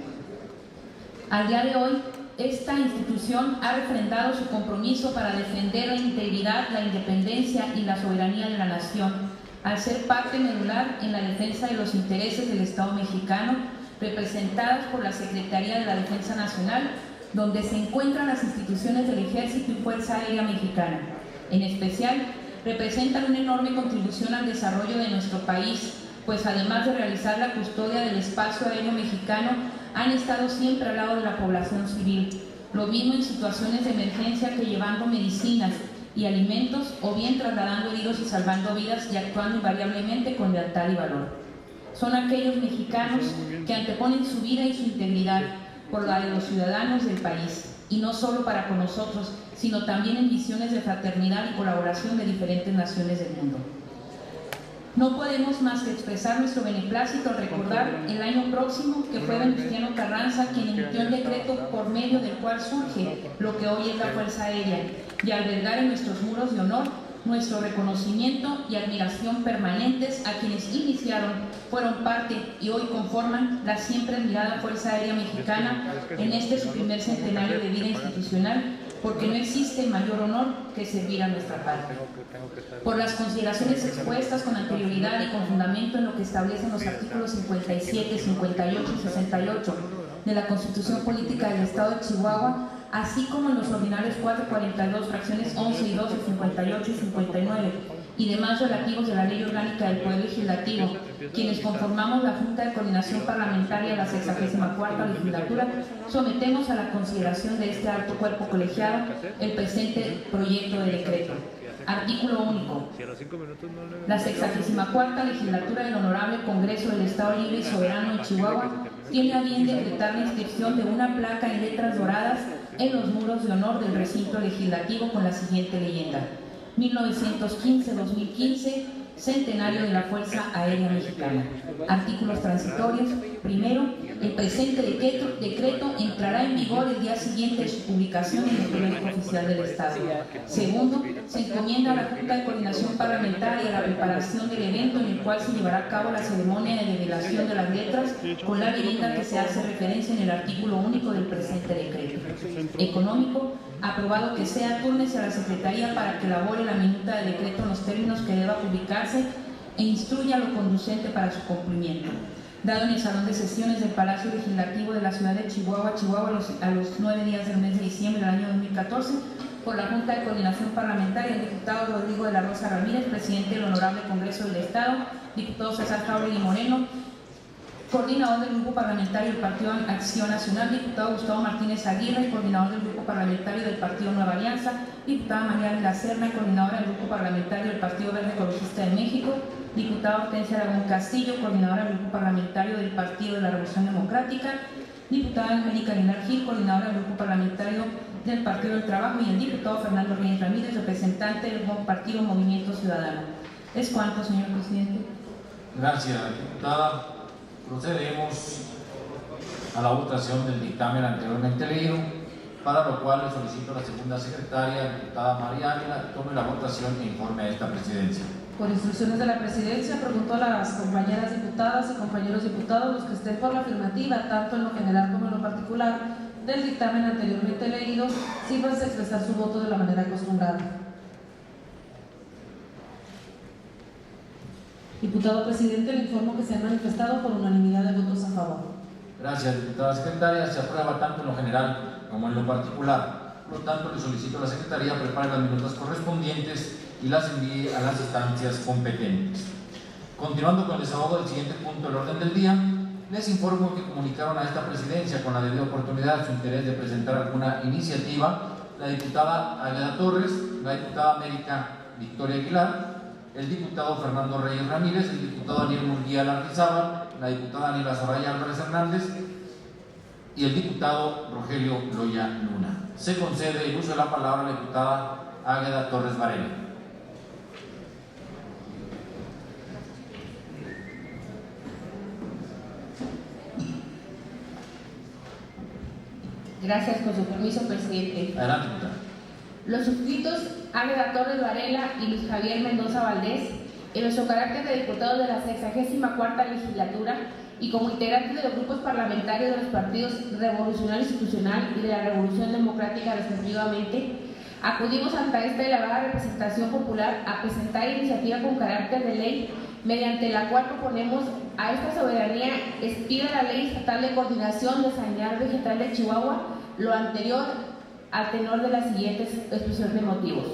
[SPEAKER 3] Al día de hoy, esta institución ha refrendado su compromiso para defender la integridad, la independencia y la soberanía de la nación, al ser parte medular en la defensa de los intereses del Estado mexicano, representadas por la Secretaría de la Defensa Nacional, donde se encuentran las instituciones del Ejército y Fuerza Aérea Mexicana. En especial, representan una enorme contribución al desarrollo de nuestro país, pues además de realizar la custodia del espacio aéreo mexicano, han estado siempre al lado de la población civil, lo mismo en situaciones de emergencia que llevando medicinas y alimentos, o bien trasladando heridos y salvando vidas y actuando invariablemente con lealtad y valor. Son aquellos mexicanos que anteponen su vida y su integridad por la de los ciudadanos del país, y no solo para con nosotros, sino también en misiones de fraternidad y colaboración de diferentes naciones del mundo. No podemos más que expresar nuestro beneplácito al recordar el año próximo que fue Venustiano Carranza quien emitió el decreto por medio del cual surge lo que hoy es la Fuerza Aérea, y albergar en nuestros muros de honor nuestro reconocimiento y admiración permanentes a quienes iniciaron, fueron parte y hoy conforman la siempre admirada Fuerza Aérea Mexicana en este su primer centenario de vida institucional, porque no existe mayor honor que servir a nuestra patria. Por las consideraciones expuestas con anterioridad y con fundamento en lo que establecen los artículos 57, 58 y 68 de la Constitución Política del Estado de Chihuahua, así como en los ordinarios 442, fracciones 11 y 12, 58 y 59, y demás relativos de la Ley Orgánica del Poder Legislativo, quienes conformamos la Junta de Coordinación Parlamentaria de la 64ª Legislatura, sometemos a la consideración de este alto cuerpo colegiado el presente proyecto de decreto. Artículo único. La 64ª Legislatura del Honorable Congreso del Estado Libre y Soberano de Chihuahua tiene a bien decretar la inscripción de una placa en letras doradas en los muros de honor del recinto legislativo con la siguiente leyenda: 1915-2015, centenario de la Fuerza Aérea Mexicana. Artículos transitorios. Primero, el presente decreto entrará en vigor el día siguiente de su publicación en el Periódico Oficial del Estado. Segundo, se encomienda a la Junta de Coordinación Parlamentaria la preparación del evento en el cual se llevará a cabo la ceremonia de revelación de las letras con la vivienda que se hace referencia en el artículo único del presente decreto. Económico, aprobado que sea, túrnese a la Secretaría para que elabore la minuta de decreto en los términos que deba publicarse e instruya lo conducente para su cumplimiento. Dado en el Salón de Sesiones del Palacio Legislativo de la ciudad de Chihuahua, a los 9 días del mes de diciembre del año 2014, por la Junta de Coordinación Parlamentaria, el diputado Rodrigo de la Rosa Ramírez, presidente del Honorable Congreso del Estado, diputado César Jauregui Moreno, coordinador del Grupo Parlamentario del Partido Acción Nacional, diputado Gustavo Martínez Aguirre, coordinador del Grupo Parlamentario del Partido Nueva Alianza, diputada María de la Serna, coordinadora del Grupo Parlamentario del Partido Verde Ecologista de México, diputada Hortensia Aragón Castillo, coordinadora del Grupo Parlamentario del Partido de la Revolución Democrática, diputada Angélica Aguilar Gil, coordinadora del Grupo Parlamentario del Partido del Trabajo, y el diputado Fernando Reyes Ramírez, representante del Partido Movimiento Ciudadano. ¿Es cuánto, señor presidente?
[SPEAKER 1] Gracias, diputada. Procedemos a la votación del dictamen anteriormente leído, para lo cual le solicito a la segunda secretaria, diputada María Ávila, que tome la votación e informe a esta presidencia.
[SPEAKER 3] Por instrucciones de la presidencia, pregunto a las compañeras diputadas y compañeros diputados, los que estén por la afirmativa, tanto en lo general como en lo particular, del dictamen anteriormente leído, si vas a expresar su voto de la manera acostumbrada. Diputado presidente, le informo que se han manifestado por unanimidad de votos a favor.
[SPEAKER 1] Gracias, diputada secretaria. Se aprueba tanto en lo general como en lo particular. Por lo tanto, le solicito a la Secretaría prepare las minutas correspondientes y las envíe a las instancias competentes. Continuando con el desahogo del siguiente punto del orden del día, les informo que comunicaron a esta presidencia con la debida oportunidad su interés de presentar alguna iniciativa la diputada Águeda Torres, la diputada América Victoria Aguilar, el diputado Fernando Reyes Ramírez, el diputado Daniel Murguía Lardizábal, la diputada Aníbal Soraya Álvarez Hernández y el diputado Rogelio Loya Luna. Se concede el uso de la palabra a la diputada Águeda Torres Varela.
[SPEAKER 6] Gracias, con su permiso, presidente.
[SPEAKER 1] Adelante, diputada.
[SPEAKER 6] Los suscritos Águeda Torres Varela y Luis Javier Mendoza Valdés, en nuestro carácter de diputados de la 64ª legislatura y como integrantes de los grupos parlamentarios de los partidos Revolucionario Institucional y de la Revolución Democrática respectivamente, acudimos ante esta elevada representación popular a presentar iniciativa con carácter de ley, mediante la cual proponemos a esta soberanía expida la Ley Estatal de Coordinación de Sanidad Vegetal de Chihuahua, lo anterior al tenor de las siguientes exposiciones de motivos.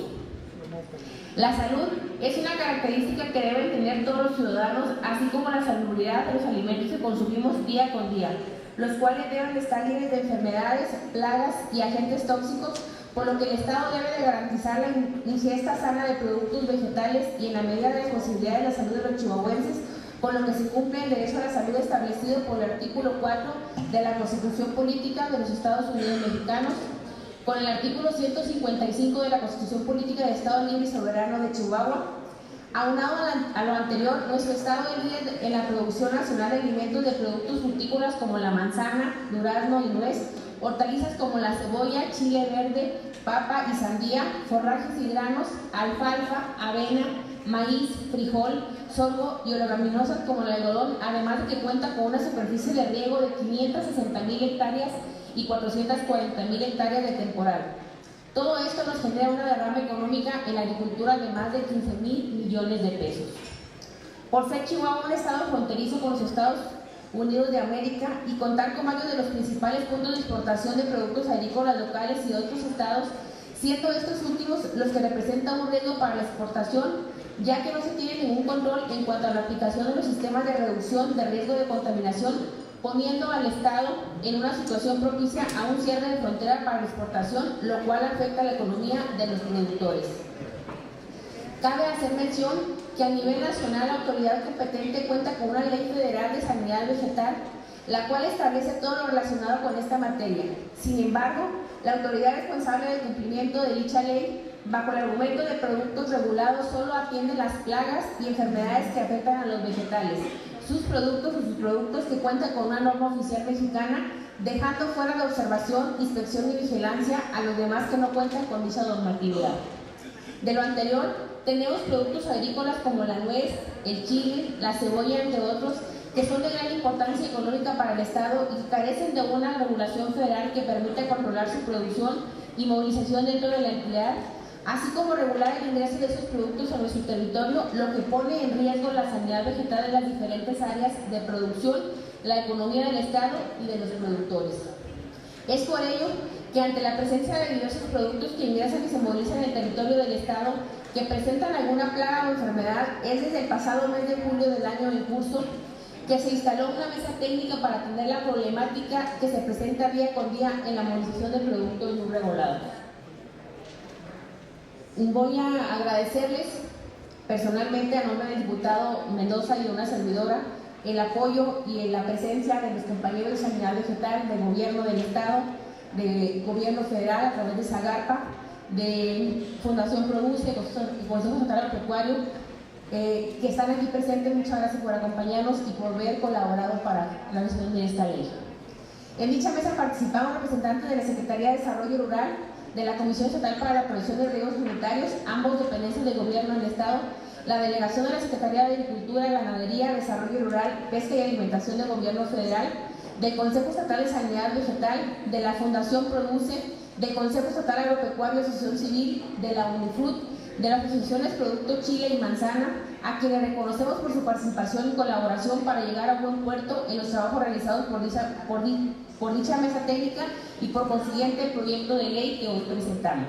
[SPEAKER 6] La salud es una característica que deben tener todos los ciudadanos, así como la salubridad de los alimentos que consumimos día con día, los cuales deben estar libres de enfermedades, plagas y agentes tóxicos, por lo que el Estado debe de garantizar la ingesta sana de productos vegetales y en la medida de las posibilidades de la salud de los chihuahuenses, con lo que se cumple el derecho a la salud establecido por el artículo 4 de la Constitución Política de los Estados Unidos Mexicanos, con el artículo 155 de la Constitución Política del Estado Libre y Soberano de Chihuahua. Aunado a lo anterior, nuestro Estado es líder en la producción nacional de alimentos de productos frutícolas como la manzana, durazno y nuez, hortalizas como la cebolla, chile verde, papa y sandía, forrajes y granos, alfalfa, avena, maíz, frijol, sorgo y oleaginosas como el algodón, además de que cuenta con una superficie de riego de 560,000 hectáreas y 440,000 hectáreas de temporal. Todo esto nos genera una derrama económica en la agricultura de más de 15,000 millones de pesos. Por ser Chihuahua un estado fronterizo con los Estados Unidos de América y contar con varios de los principales puntos de exportación de productos agrícolas locales y de otros estados, siendo estos últimos los que representan un riesgo para la exportación, ya que no se tiene ningún control en cuanto a la aplicación de los sistemas de reducción de riesgo de contaminación, poniendo al Estado en una situación propicia a un cierre de frontera para la exportación, lo cual afecta a la economía de los productores. Cabe hacer mención que a nivel nacional la autoridad competente cuenta con una ley federal de sanidad vegetal, la cual establece todo lo relacionado con esta materia. Sin embargo, la autoridad responsable del cumplimiento de dicha ley, bajo el argumento de productos regulados, solo atiende las plagas y enfermedades que afectan a los vegetales, sus productos o subproductos que cuentan con una norma oficial mexicana, dejando fuera de observación, inspección y vigilancia a los demás que no cuentan con dicha normatividad. De lo anterior, tenemos productos agrícolas como la nuez, el chile, la cebolla, entre otros, que son de gran importancia económica para el Estado y que carecen de una regulación federal que permita controlar su producción y movilización dentro de la entidad, así como regular el ingreso de esos productos a nuestro territorio, lo que pone en riesgo la sanidad vegetal de las diferentes áreas de producción, la economía del Estado y de los productores. Es por ello que ante la presencia de diversos productos que ingresan y se movilizan en el territorio del Estado que presentan alguna plaga o enfermedad, es desde el pasado mes de julio del año en curso que se instaló una mesa técnica para atender la problemática que se presenta día con día en la movilización de productos no regulados. Voy a agradecerles personalmente a nombre del diputado Mendoza y de una servidora, el apoyo y en la presencia de los compañeros de Sanidad Vegetal, del Gobierno del Estado, del Gobierno Federal a través de SAGARPA, de Fundación Produce, Consejo Estatal Agropecuario, que están aquí presentes. Muchas gracias por acompañarnos y por haber colaborado para la visión de esta ley. En dicha mesa participaron representantes de la Secretaría de Desarrollo Rural, de la Comisión Estatal para la Provisión de Riegos Sanitarios, ambos dependencias del Gobierno del Estado, la delegación de la Secretaría de Agricultura, Ganadería, Desarrollo Rural, Pesca y Alimentación del Gobierno Federal, del Consejo Estatal de Sanidad Vegetal, de la Fundación Produce, del Consejo Estatal Agropecuario, Asociación Civil, de la UNIFRUT, de las asociaciones Producto Chile y Manzana, a quienes reconocemos por su participación y colaboración para llegar a buen puerto en los trabajos realizados por dicha mesa técnica y por consiguiente el proyecto de ley que hoy presentamos.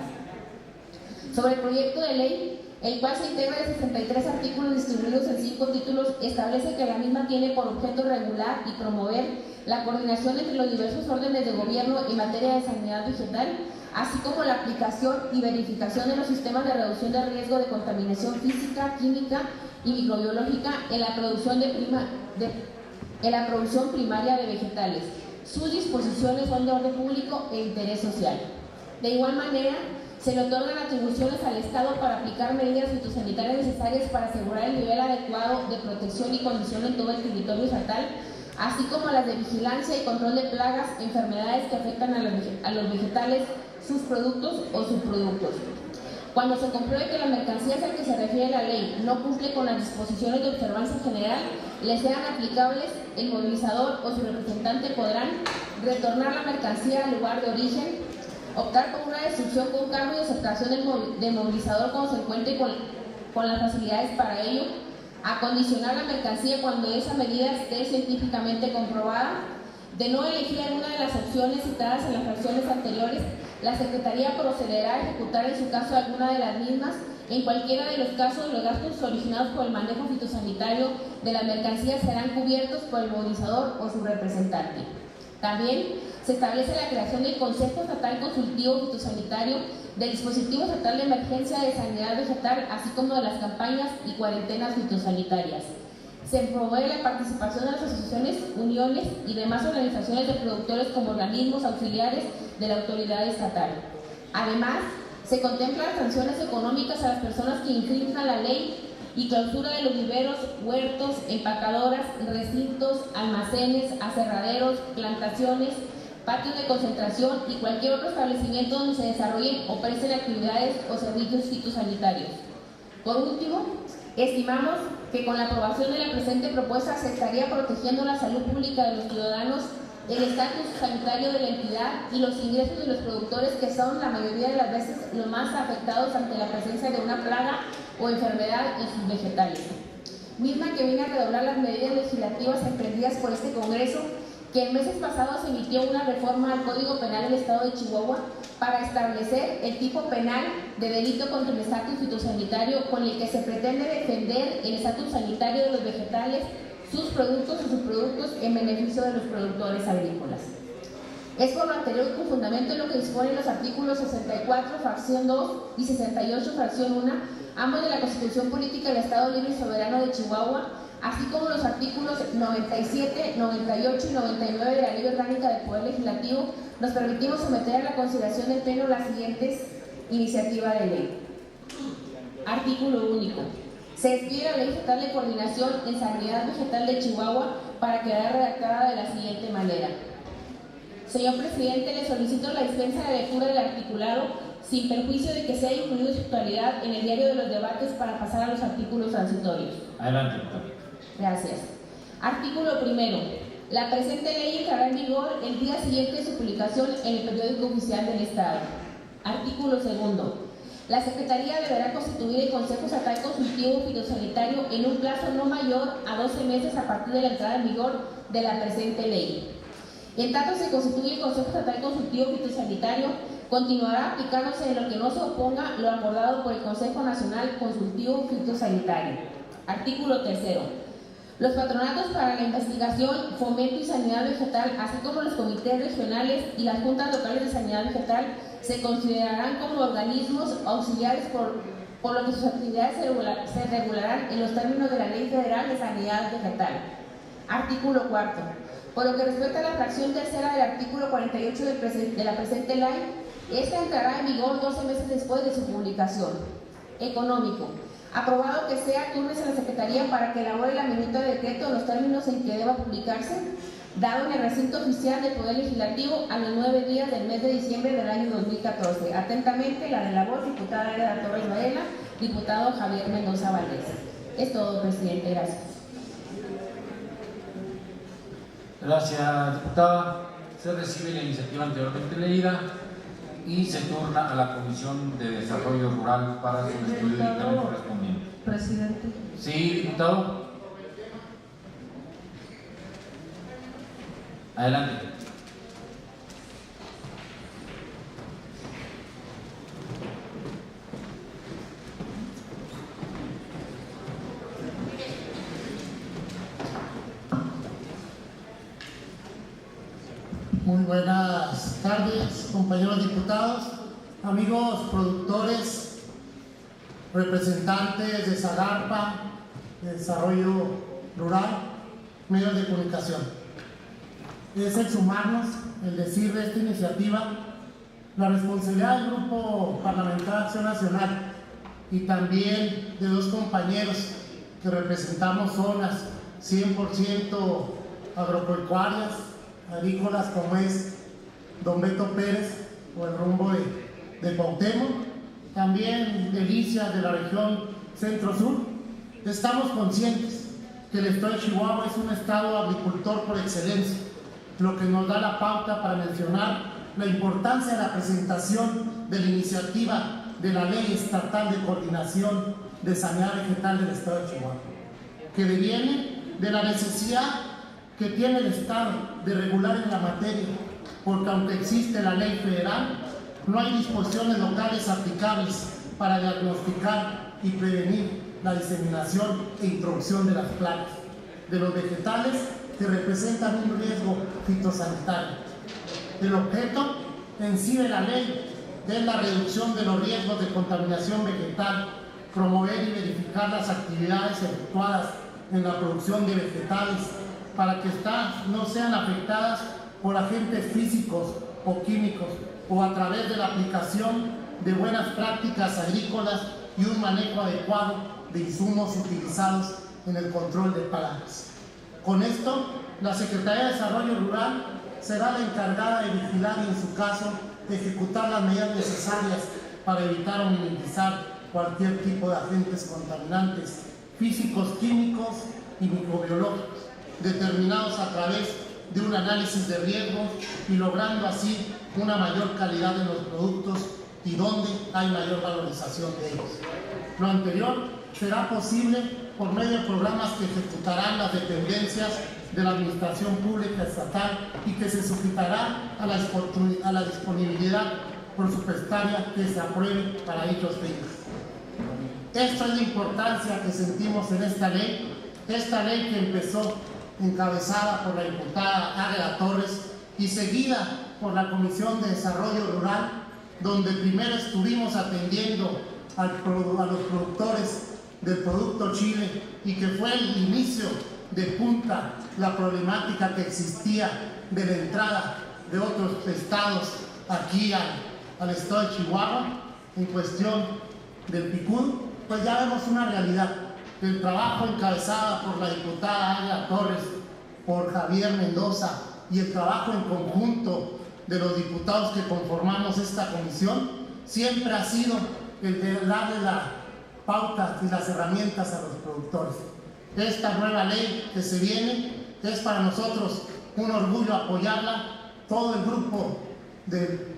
[SPEAKER 6] Sobre el proyecto de ley, el cual se integra de 63 artículos distribuidos en 5 títulos, establece que la misma tiene por objeto regular y promover la coordinación entre los diversos órdenes de gobierno en materia de sanidad vegetal, así como la aplicación y verificación de los sistemas de reducción de riesgo de contaminación física, química y microbiológica en la producción, primaria de vegetales. Sus disposiciones son de orden público e interés social. De igual manera, se le otorgan atribuciones al Estado para aplicar medidas fitosanitarias necesarias para asegurar el nivel adecuado de protección y condición en todo el territorio estatal, así como las de vigilancia y control de plagas, enfermedades que afectan a los vegetales, sus productos o subproductos. Cuando se compruebe que la mercancía a la que se refiere la ley no cumple con las disposiciones de observancia general, le sean aplicables, el movilizador o su representante podrán retornar la mercancía al lugar de origen, optar por una destrucción con cargo y aceptación del movilizador cuando se encuentre con las facilidades para ello, acondicionar la mercancía cuando esa medida esté científicamente comprobada. De no elegir alguna de las opciones citadas en las fracciones anteriores, la Secretaría procederá a ejecutar en su caso alguna de las mismas. En cualquiera de los casos, los gastos originados por el manejo fitosanitario de la mercancía serán cubiertos por el movilizador o su representante. También se establece la creación del Consejo Estatal Consultivo Fitosanitario, del Dispositivo Estatal de Emergencia de Sanidad Vegetal, así como de las campañas y cuarentenas fitosanitarias. Se promueve la participación de las asociaciones, uniones y demás organizaciones de productores como organismos auxiliares de la autoridad estatal. Además, se contemplan sanciones económicas a las personas que infrinjan la ley y clausura de los viveros, huertos, empacadoras, recintos, almacenes, aserraderos, plantaciones, patios de concentración y cualquier otro establecimiento donde se desarrollen o presten actividades o servicios fitosanitarios. Por último, estimamos que con la aprobación de la presente propuesta se estaría protegiendo la salud pública de los ciudadanos, el estatus sanitario de la entidad y los ingresos de los productores, que son la mayoría de las veces los más afectados ante la presencia de una plaga o enfermedad en sus vegetales. Misma que viene a redoblar las medidas legislativas emprendidas por este Congreso, que en meses pasados emitió una reforma al Código Penal del Estado de Chihuahua para establecer el tipo penal de delito contra el estatus fitosanitario, con el que se pretende defender el estatus sanitario de los vegetales, sus productos o subproductos en beneficio de los productores agrícolas. Es por lo anterior con fundamento en lo que disponen los artículos 64, fracción 2 y 68, fracción 1, ambos de la Constitución Política del Estado Libre y Soberano de Chihuahua, así como los artículos 97, 98 y 99 de la Ley Orgánica del Poder Legislativo, nos permitimos someter a la consideración del Pleno las siguientes iniciativas de ley. Artículo único. Se expide la Ley Estatal de Coordinación en Sanidad Vegetal de Chihuahua para quedar redactada de la siguiente manera. Señor Presidente, le solicito la dispensa de lectura del articulado sin perjuicio de que sea incluido su totalidad en el diario de los debates para pasar a los artículos transitorios.
[SPEAKER 1] Adelante, doctor.
[SPEAKER 6] Gracias. Artículo primero. La presente ley entrará en vigor el día siguiente de su publicación en el periódico oficial del Estado. Artículo segundo. La Secretaría deberá constituir el Consejo Estatal Consultivo Fitosanitario en un plazo no mayor a 12 meses a partir de la entrada en vigor de la presente ley. En tanto se constituye el Consejo Estatal Consultivo Fitosanitario, continuará aplicándose en lo que no se oponga lo acordado por el Consejo Nacional Consultivo Fitosanitario. Artículo tercero. Los patronatos para la investigación, fomento y sanidad vegetal, así como los comités regionales y las juntas locales de sanidad vegetal, se considerarán como organismos auxiliares por lo que sus actividades se regularán en los términos de la Ley Federal de Sanidad Vegetal. Artículo 4. Por lo que respecta a la fracción tercera del artículo 48 de la presente ley, esta entrará en vigor 12 meses después de su publicación. Económico. Aprobado que sea turnes a la Secretaría para que elabore la minuta de decreto en los términos en que deba publicarse, dado en el recinto oficial del Poder Legislativo a los 9 días del mes de diciembre del año 2014. Atentamente, la de la voz, diputada Águeda Torres Varela, diputado Javier Mendoza Valdés. Es todo, presidente. Gracias.
[SPEAKER 1] Gracias, diputada. Se recibe la iniciativa anteriormente leída y se turna a la Comisión de Desarrollo Rural para su estudio y dictamen correspondiente.
[SPEAKER 3] Presidente.
[SPEAKER 1] Sí, diputado. Adelante.
[SPEAKER 2] Muy buenas tardes, compañeros diputados, amigos productores, representantes de Zagarpa, de Desarrollo Rural, medios de comunicación. Es el sumarnos, el decir de esta iniciativa, la responsabilidad del Grupo Parlamentario de Acción Nacional y también de dos compañeros que representamos zonas 100% agropecuarias, agrícolas, como es Don Beto Pérez o el rumbo de Cuauhtémoc, también delicias de la región centro-sur. Estamos conscientes que el estado de Chihuahua es un estado agricultor por excelencia, lo que nos da la pauta para mencionar la importancia de la presentación de la iniciativa de la Ley Estatal de Coordinación de Sanidad Vegetal del estado de Chihuahua, que deviene de la necesidad que tiene el Estado de regular en la materia, porque aunque existe la ley federal, no hay disposiciones locales aplicables para diagnosticar y prevenir la diseminación e introducción de las plagas de los vegetales que representan un riesgo fitosanitario. El objeto en sí de la ley es la reducción de los riesgos de contaminación vegetal, promover y verificar las actividades efectuadas en la producción de vegetales para que éstas no sean afectadas por agentes físicos o químicos o a través de la aplicación de buenas prácticas agrícolas y un manejo adecuado de insumos utilizados en el control de plagas. Con esto, la Secretaría de Desarrollo Rural será la encargada de vigilar y, en su caso, de ejecutar las medidas necesarias para evitar o minimizar cualquier tipo de agentes contaminantes físicos, químicos y microbiológicos, determinados a través de un análisis de riesgos y logrando así una mayor calidad de los productos y donde hay mayor valorización de ellos. Lo anterior será posible por medio de programas que ejecutarán las dependencias de la Administración Pública Estatal y que se suscitará a la disponibilidad presupuestaria que se apruebe para dichos fines. Esta es la importancia que sentimos en esta ley que empezó encabezada por la diputada Águeda Torres y seguida por la Comisión de Desarrollo Rural, donde primero estuvimos atendiendo a los productores del producto chile y que fue el inicio de punta la problemática que existía de la entrada de otros estados aquí al estado de Chihuahua en cuestión del picudo. Pues ya vemos una realidad. El trabajo encabezado por la diputada Águeda Torres, por Javier Mendoza y el trabajo en conjunto de los diputados que conformamos esta comisión siempre ha sido el de darle la pauta y las herramientas a los productores. Esta nueva ley que se viene es para nosotros un orgullo apoyarla, todo el grupo del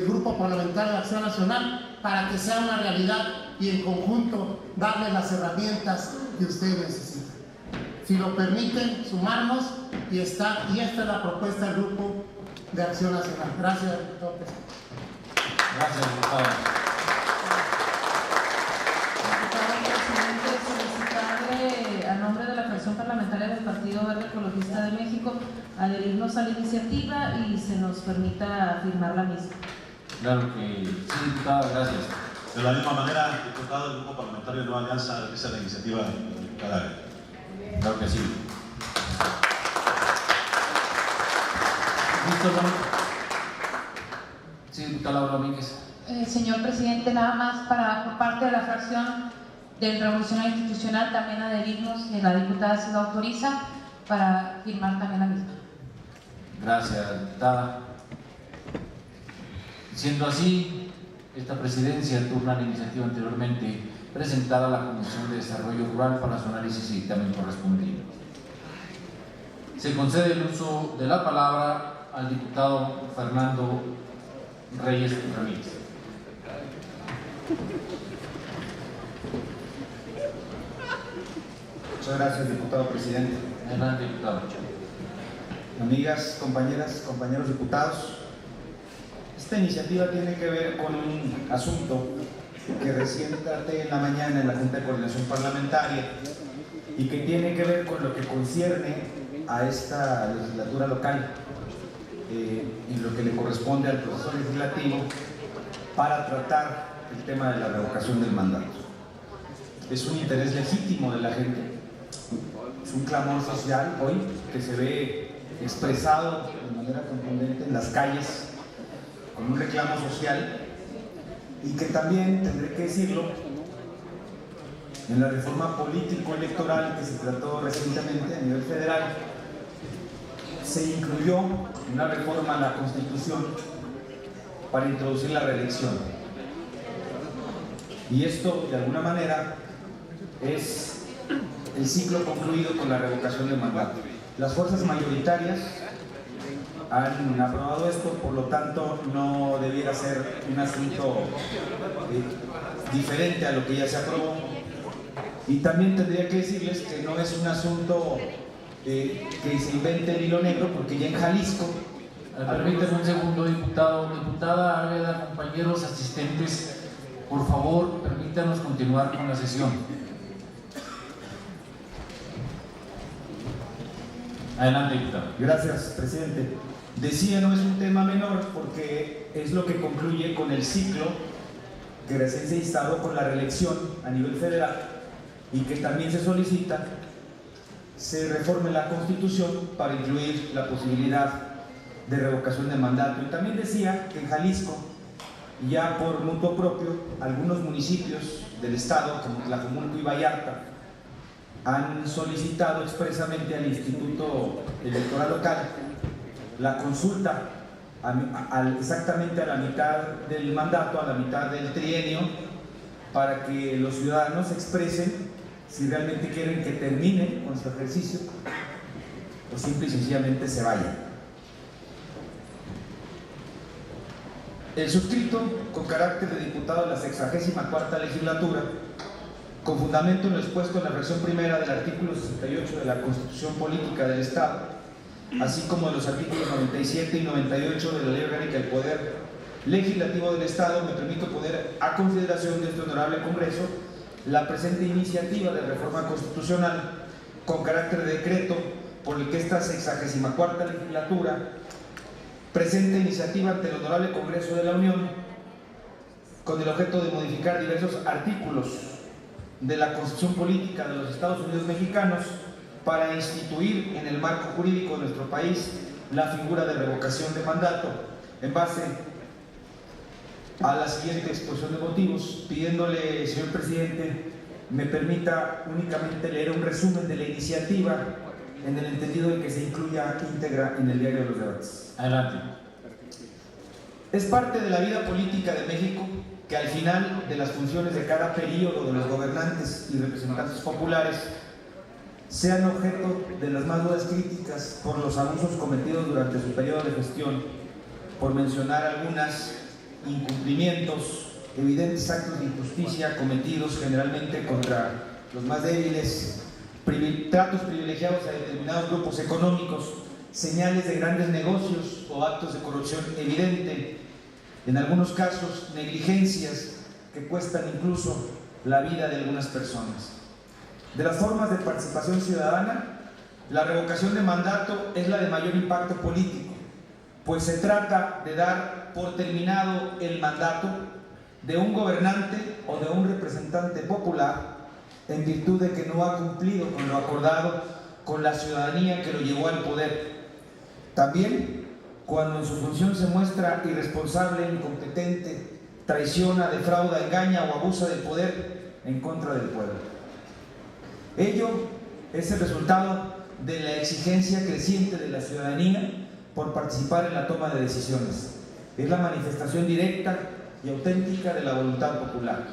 [SPEAKER 2] Grupo Parlamentario de Acción Nacional, para que sea una realidad y en conjunto darle las herramientas que ustedes necesitan. Si lo permiten, sumarnos y esta es la propuesta del Grupo de Acción Nacional. Gracias, diputado.
[SPEAKER 1] Gracias, diputado.
[SPEAKER 3] A nombre de la fracción parlamentaria del Partido Verde Ecologista de México, adherirnos a la iniciativa y se nos permita firmar la misma.
[SPEAKER 1] Claro que sí, diputada, gracias.
[SPEAKER 5] De la misma manera, diputado del Grupo Parlamentario de Nueva Alianza, esa es la iniciativa de cada vez.
[SPEAKER 1] Claro que sí. ¿Listo, Ramón? Sí, diputada Laura Domínguez.
[SPEAKER 7] Señor presidente, nada más por parte de la fracción del Revolucionario Institucional también adherirnos, la diputada se lo autoriza para firmar también la misma.
[SPEAKER 1] Gracias, diputada. Siendo así, esta presidencia turna la iniciativa anteriormente presentada a la Comisión de Desarrollo Rural para su análisis y dictamen correspondiente. Se concede el uso de la palabra al diputado Fernando Reyes Ramírez.
[SPEAKER 8] Muchas gracias, diputado presidente.
[SPEAKER 1] Adelante, diputado.
[SPEAKER 8] Amigas, compañeras, compañeros diputados, esta iniciativa tiene que ver con un asunto que recién traté en la mañana en la Junta de Coordinación Parlamentaria y que tiene que ver con lo que concierne a esta legislatura local y lo que le corresponde al proceso legislativo para tratar el tema de la revocación del mandato. Es un interés legítimo de la gente, es un clamor social hoy que se ve expresado de manera contundente en las calles con un reclamo social y que también, tendré que decirlo, en la reforma político-electoral que se trató recientemente a nivel federal se incluyó una reforma a la Constitución para introducir la reelección. Y esto, de alguna manera, es el ciclo concluido con la revocación del mandato. Las fuerzas mayoritarias han aprobado esto, por lo tanto no debiera ser un asunto diferente a lo que ya se aprobó. Y también tendría que decirles que no es un asunto que se invente el hilo negro, porque ya en Jalisco...
[SPEAKER 1] Permítame un segundo, diputado. Diputada Áveda, compañeros asistentes, por favor, permítanos continuar con la sesión. Adelante, diputado.
[SPEAKER 8] Gracias, presidente. Decía, no es un tema menor porque es lo que concluye con el ciclo que recién se instauró con la reelección a nivel federal y que también se solicita se reforme la Constitución para incluir la posibilidad de revocación de mandato. Y también decía que en Jalisco, ya por mutuo propio, algunos municipios del estado, como Tlajomulco y Vallarta, han solicitado expresamente al Instituto Electoral Local la consulta exactamente a la mitad del mandato, a la mitad del trienio, para que los ciudadanos expresen si realmente quieren que termine con su ejercicio o simple y sencillamente se vayan. El suscrito, con carácter de diputado de la 64ª legislatura, con fundamento en lo expuesto en la versión primera del artículo 68 de la Constitución Política del Estado, así como de los artículos 97 y 98 de la Ley Orgánica del Poder Legislativo del Estado, me permito poner a consideración de este honorable Congreso la presente iniciativa de reforma constitucional con carácter de decreto por el que esta 64ª legislatura presenta iniciativa ante el honorable Congreso de la Unión con el objeto de modificar diversos artículos de la Constitución Política de los Estados Unidos Mexicanos para instituir en el marco jurídico de nuestro país la figura de revocación de mandato en base a la siguiente exposición de motivos, pidiéndole, señor presidente, me permita únicamente leer un resumen de la iniciativa en el entendido de que se incluya íntegra en el diario de los debates.
[SPEAKER 1] Adelante.
[SPEAKER 8] Es parte de la vida política de México que al final de las funciones de cada período de los gobernantes y representantes populares sean objeto de las más duras críticas por los abusos cometidos durante su periodo de gestión, por mencionar algunas, incumplimientos, evidentes actos de injusticia cometidos generalmente contra los más débiles, tratos privilegiados a determinados grupos económicos, señales de grandes negocios o actos de corrupción evidente, en algunos casos negligencias que cuestan incluso la vida de algunas personas. De las formas de participación ciudadana, la revocación de mandato es la de mayor impacto político, pues se trata de dar por terminado el mandato de un gobernante o de un representante popular en virtud de que no ha cumplido con lo acordado con la ciudadanía que lo llevó al poder. También cuando en su función se muestra irresponsable, incompetente, traiciona, defrauda, engaña o abusa del poder en contra del pueblo. Ello es el resultado de la exigencia creciente de la ciudadanía por participar en la toma de decisiones. Es la manifestación directa y auténtica de la voluntad popular.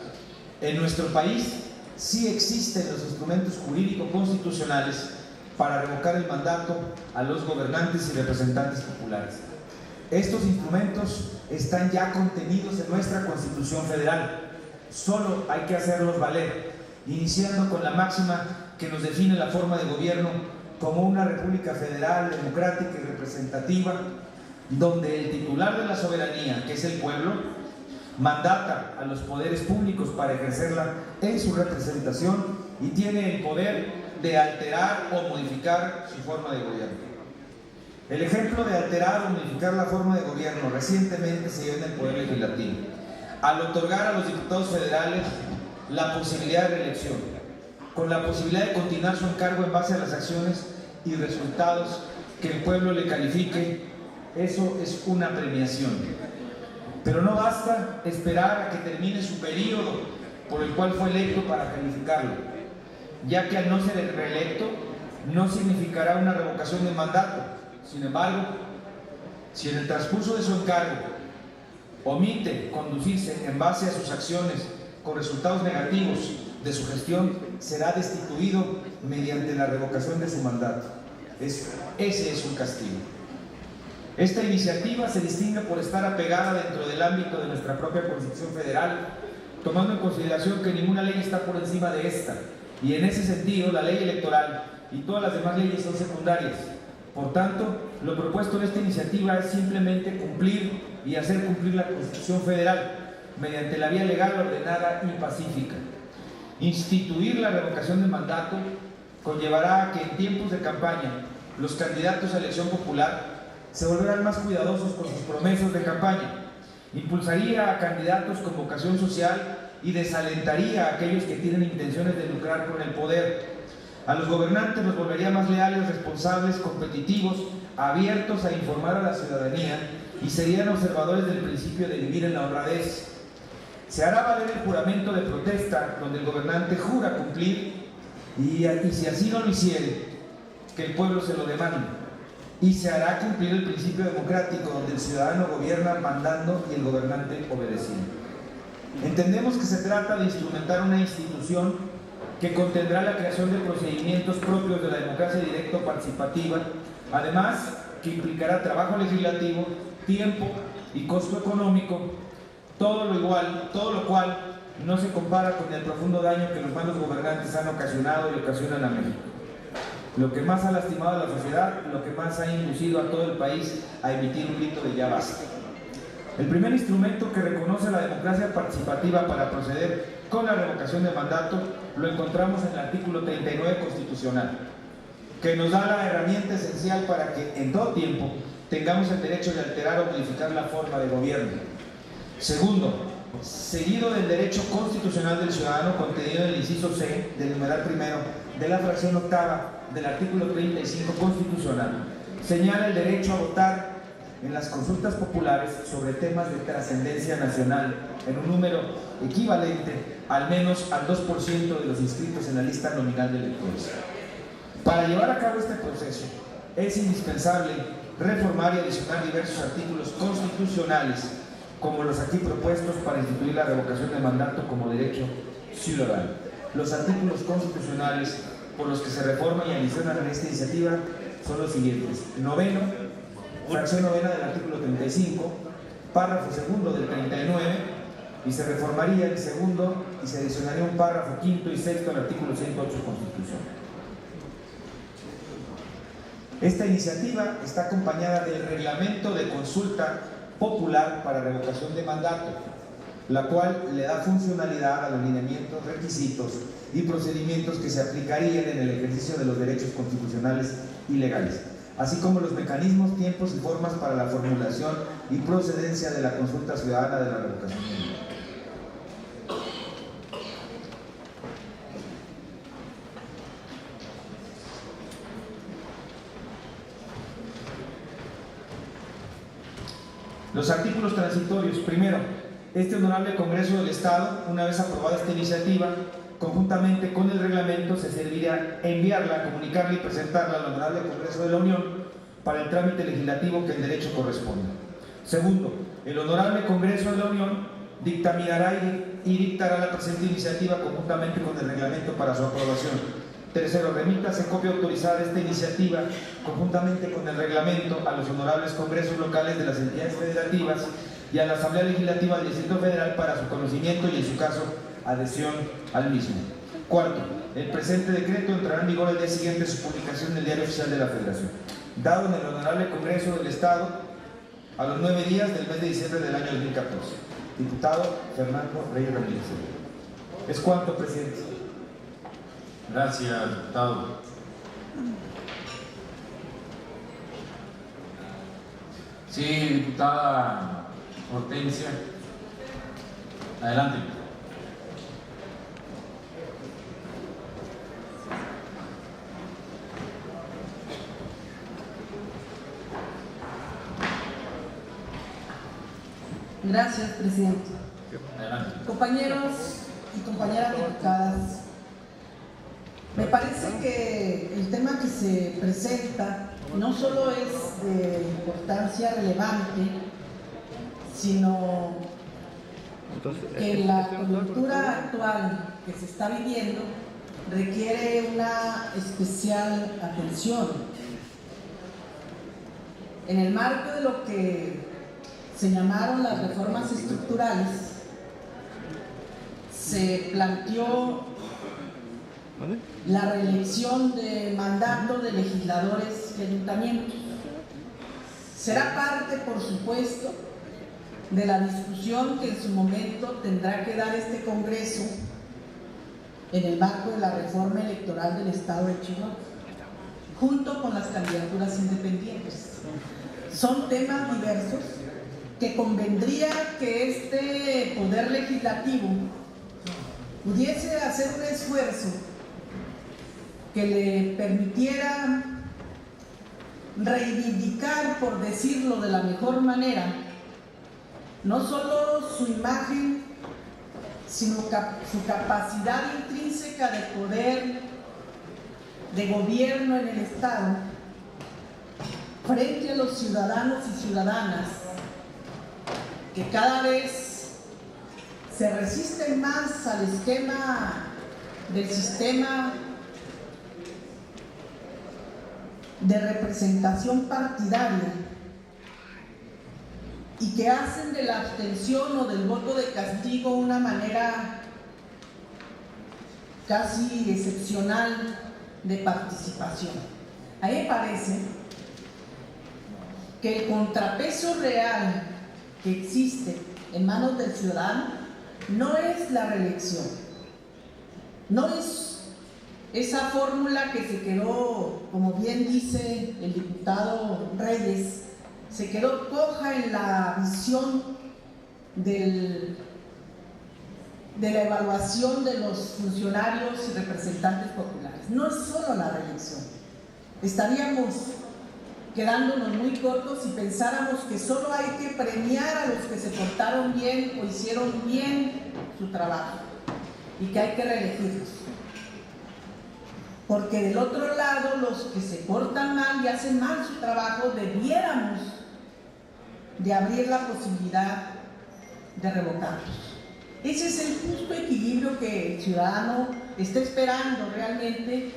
[SPEAKER 8] En nuestro país sí existen los instrumentos jurídicos constitucionales para revocar el mandato a los gobernantes y representantes populares. Estos instrumentos están ya contenidos en nuestra Constitución Federal. Solo hay que hacerlos valer, iniciando con la máxima que nos define la forma de gobierno como una república federal, democrática y representativa, donde el titular de la soberanía, que es el pueblo, mandata a los poderes públicos para ejercerla en su representación y tiene el poder de alterar o modificar su forma de gobierno. El ejemplo de alterar o modificar la forma de gobierno recientemente se dio en el Poder Legislativo, al otorgar a los diputados federales la posibilidad de reelección, con la posibilidad de continuar su encargo en base a las acciones y resultados que el pueblo le califique. Eso es una premiación. Pero no basta esperar a que termine su periodo por el cual fue electo para calificarlo, ya que al no ser reelecto no significará una revocación del mandato. Sin embargo, si en el transcurso de su encargo omite conducirse en base a sus acciones con resultados negativos de su gestión, será destituido mediante la revocación de su mandato. Ese es un castigo. Esta iniciativa se distingue por estar apegada dentro del ámbito de nuestra propia Constitución Federal, tomando en consideración que ninguna ley está por encima de esta, y en ese sentido la ley electoral y todas las demás leyes son secundarias. Por tanto, lo propuesto en esta iniciativa es simplemente cumplir y hacer cumplir la Constitución Federal mediante la vía legal ordenada y pacífica. Instituir la revocación del mandato conllevará a que en tiempos de campaña los candidatos a elección popular se volverán más cuidadosos con sus promesas de campaña, impulsaría a candidatos con vocación social y desalentaría a aquellos que tienen intenciones de lucrar con el poder. A los gobernantes los volvería más leales, responsables, competitivos, abiertos a informar a la ciudadanía y serían observadores del principio de vivir en la honradez. Se hará valer el juramento de protesta, donde el gobernante jura cumplir y si así no lo hiciere, que el pueblo se lo demande. Y se hará cumplir el principio democrático, donde el ciudadano gobierna mandando y el gobernante obedeciendo. Entendemos que se trata de instrumentar una institución que contendrá la creación de procedimientos propios de la democracia directa o participativa, además que implicará trabajo legislativo, tiempo y costo económico, todo lo cual no se compara con el profundo daño que los malos gobernantes han ocasionado y ocasionan a México. Lo que más ha lastimado a la sociedad, lo que más ha inducido a todo el país a emitir un grito de ya basta. El primer instrumento que reconoce la democracia participativa para proceder con la revocación de mandato lo encontramos en el artículo 39 constitucional, que nos da la herramienta esencial para que en todo tiempo tengamos el derecho de alterar o modificar la forma de gobierno. Segundo, seguido del derecho constitucional del ciudadano contenido en el inciso C del numeral primero de la fracción octava del artículo 35 constitucional, señala el derecho a votar en las consultas populares sobre temas de trascendencia nacional en un número equivalente al menos al 2% de los inscritos en la lista nominal de electores. Para llevar a cabo este proceso es indispensable reformar y adicionar diversos artículos constitucionales como los aquí propuestos para instituir la revocación de mandato como derecho ciudadano. Los artículos constitucionales por los que se reforma y adicionan en esta iniciativa son los siguientes: noveno, fracción novena del artículo 35, párrafo segundo del 39, y se reformaría el segundo y se adicionaría un párrafo quinto y sexto al artículo 108 Constitución. Esta iniciativa está acompañada del reglamento de consulta popular para revocación de mandato, la cual le da funcionalidad a los lineamientos, requisitos y procedimientos que se aplicarían en el ejercicio de los derechos constitucionales y legales, así como los mecanismos, tiempos y formas para la formulación y procedencia de la consulta ciudadana de la revocación de mandato. Los artículos transitorios. Primero, este Honorable Congreso del Estado, una vez aprobada esta iniciativa, conjuntamente con el reglamento, se servirá enviarla, comunicarla y presentarla al Honorable Congreso de la Unión para el trámite legislativo que en derecho corresponde. Segundo, el Honorable Congreso de la Unión dictaminará y dictará la presente iniciativa conjuntamente con el reglamento para su aprobación. Tercero, remítase copia autorizada de esta iniciativa conjuntamente con el reglamento a los honorables congresos locales de las entidades federativas y a la Asamblea Legislativa del Distrito Federal para su conocimiento y, en su caso, adhesión al mismo. Cuarto, el presente decreto entrará en vigor el día siguiente a su publicación en el Diario Oficial de la Federación, dado en el Honorable Congreso del Estado a los 9 días del mes de diciembre del año 2014. Diputado Fernando Reyes Ramírez. Es cuanto, presidente.
[SPEAKER 1] Gracias, diputado. Sí, diputada Hortensia. Adelante.
[SPEAKER 9] Gracias, presidente.
[SPEAKER 1] Adelante.
[SPEAKER 9] Compañeros y compañeras diputadas, me parece que el tema que se presenta no solo es de importancia relevante, sino que la coyuntura actual que se está viviendo requiere una especial atención. En el marco de lo que se llamaron las reformas estructurales, se planteó la reelección de mandato de legisladores y ayuntamientos. Será parte, por supuesto, de la discusión que en su momento tendrá que dar este Congreso en el marco de la reforma electoral del Estado de Chihuahua, junto con las candidaturas independientes. Son temas diversos que convendría que este Poder Legislativo pudiese hacer un esfuerzo que le permitiera reivindicar, por decirlo de la mejor manera, no solo su imagen, sino su capacidad intrínseca de poder, de gobierno en el Estado, frente a los ciudadanos y ciudadanas que cada vez se resisten más al esquema del sistema de representación partidaria y que hacen de la abstención o del voto de castigo una manera casi excepcional de participación. A mí me parece que el contrapeso real que existe en manos del ciudadano no es la reelección, no es esa fórmula que se quedó, como bien dice el diputado Reyes, se quedó coja en la visión de la evaluación de los funcionarios y representantes populares. No es solo la reelección. Estaríamos quedándonos muy cortos si pensáramos que solo hay que premiar a los que se portaron bien o hicieron bien su trabajo y que hay que reelegirlos. Porque del otro lado, los que se portan mal y hacen mal su trabajo, debiéramos de abrir la posibilidad de revocarlos. Ese es el justo equilibrio que el ciudadano está esperando realmente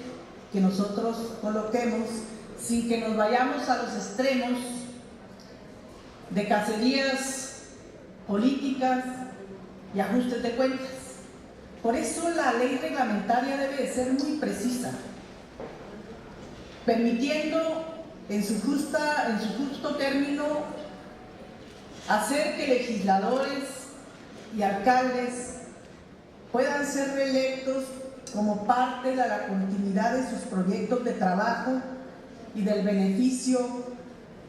[SPEAKER 9] que nosotros coloquemos, sin que nos vayamos a los extremos de cacerías políticas y ajustes de cuentas. Por eso la ley reglamentaria debe de ser muy precisa, permitiendo en su justo término hacer que legisladores y alcaldes puedan ser reelectos como parte de la continuidad de sus proyectos de trabajo y del beneficio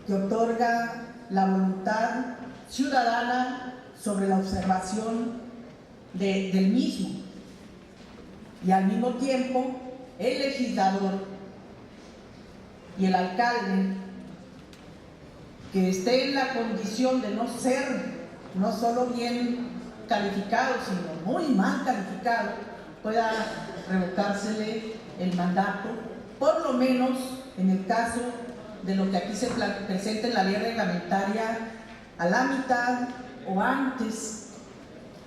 [SPEAKER 9] que otorga la voluntad ciudadana sobre la observación del mismo. Y al mismo tiempo, el legislador y el alcalde que esté en la condición de no ser no solo bien calificado, sino muy mal calificado, pueda revocársele el mandato, por lo menos en el caso de lo que aquí se presenta en la ley reglamentaria, a la mitad o antes,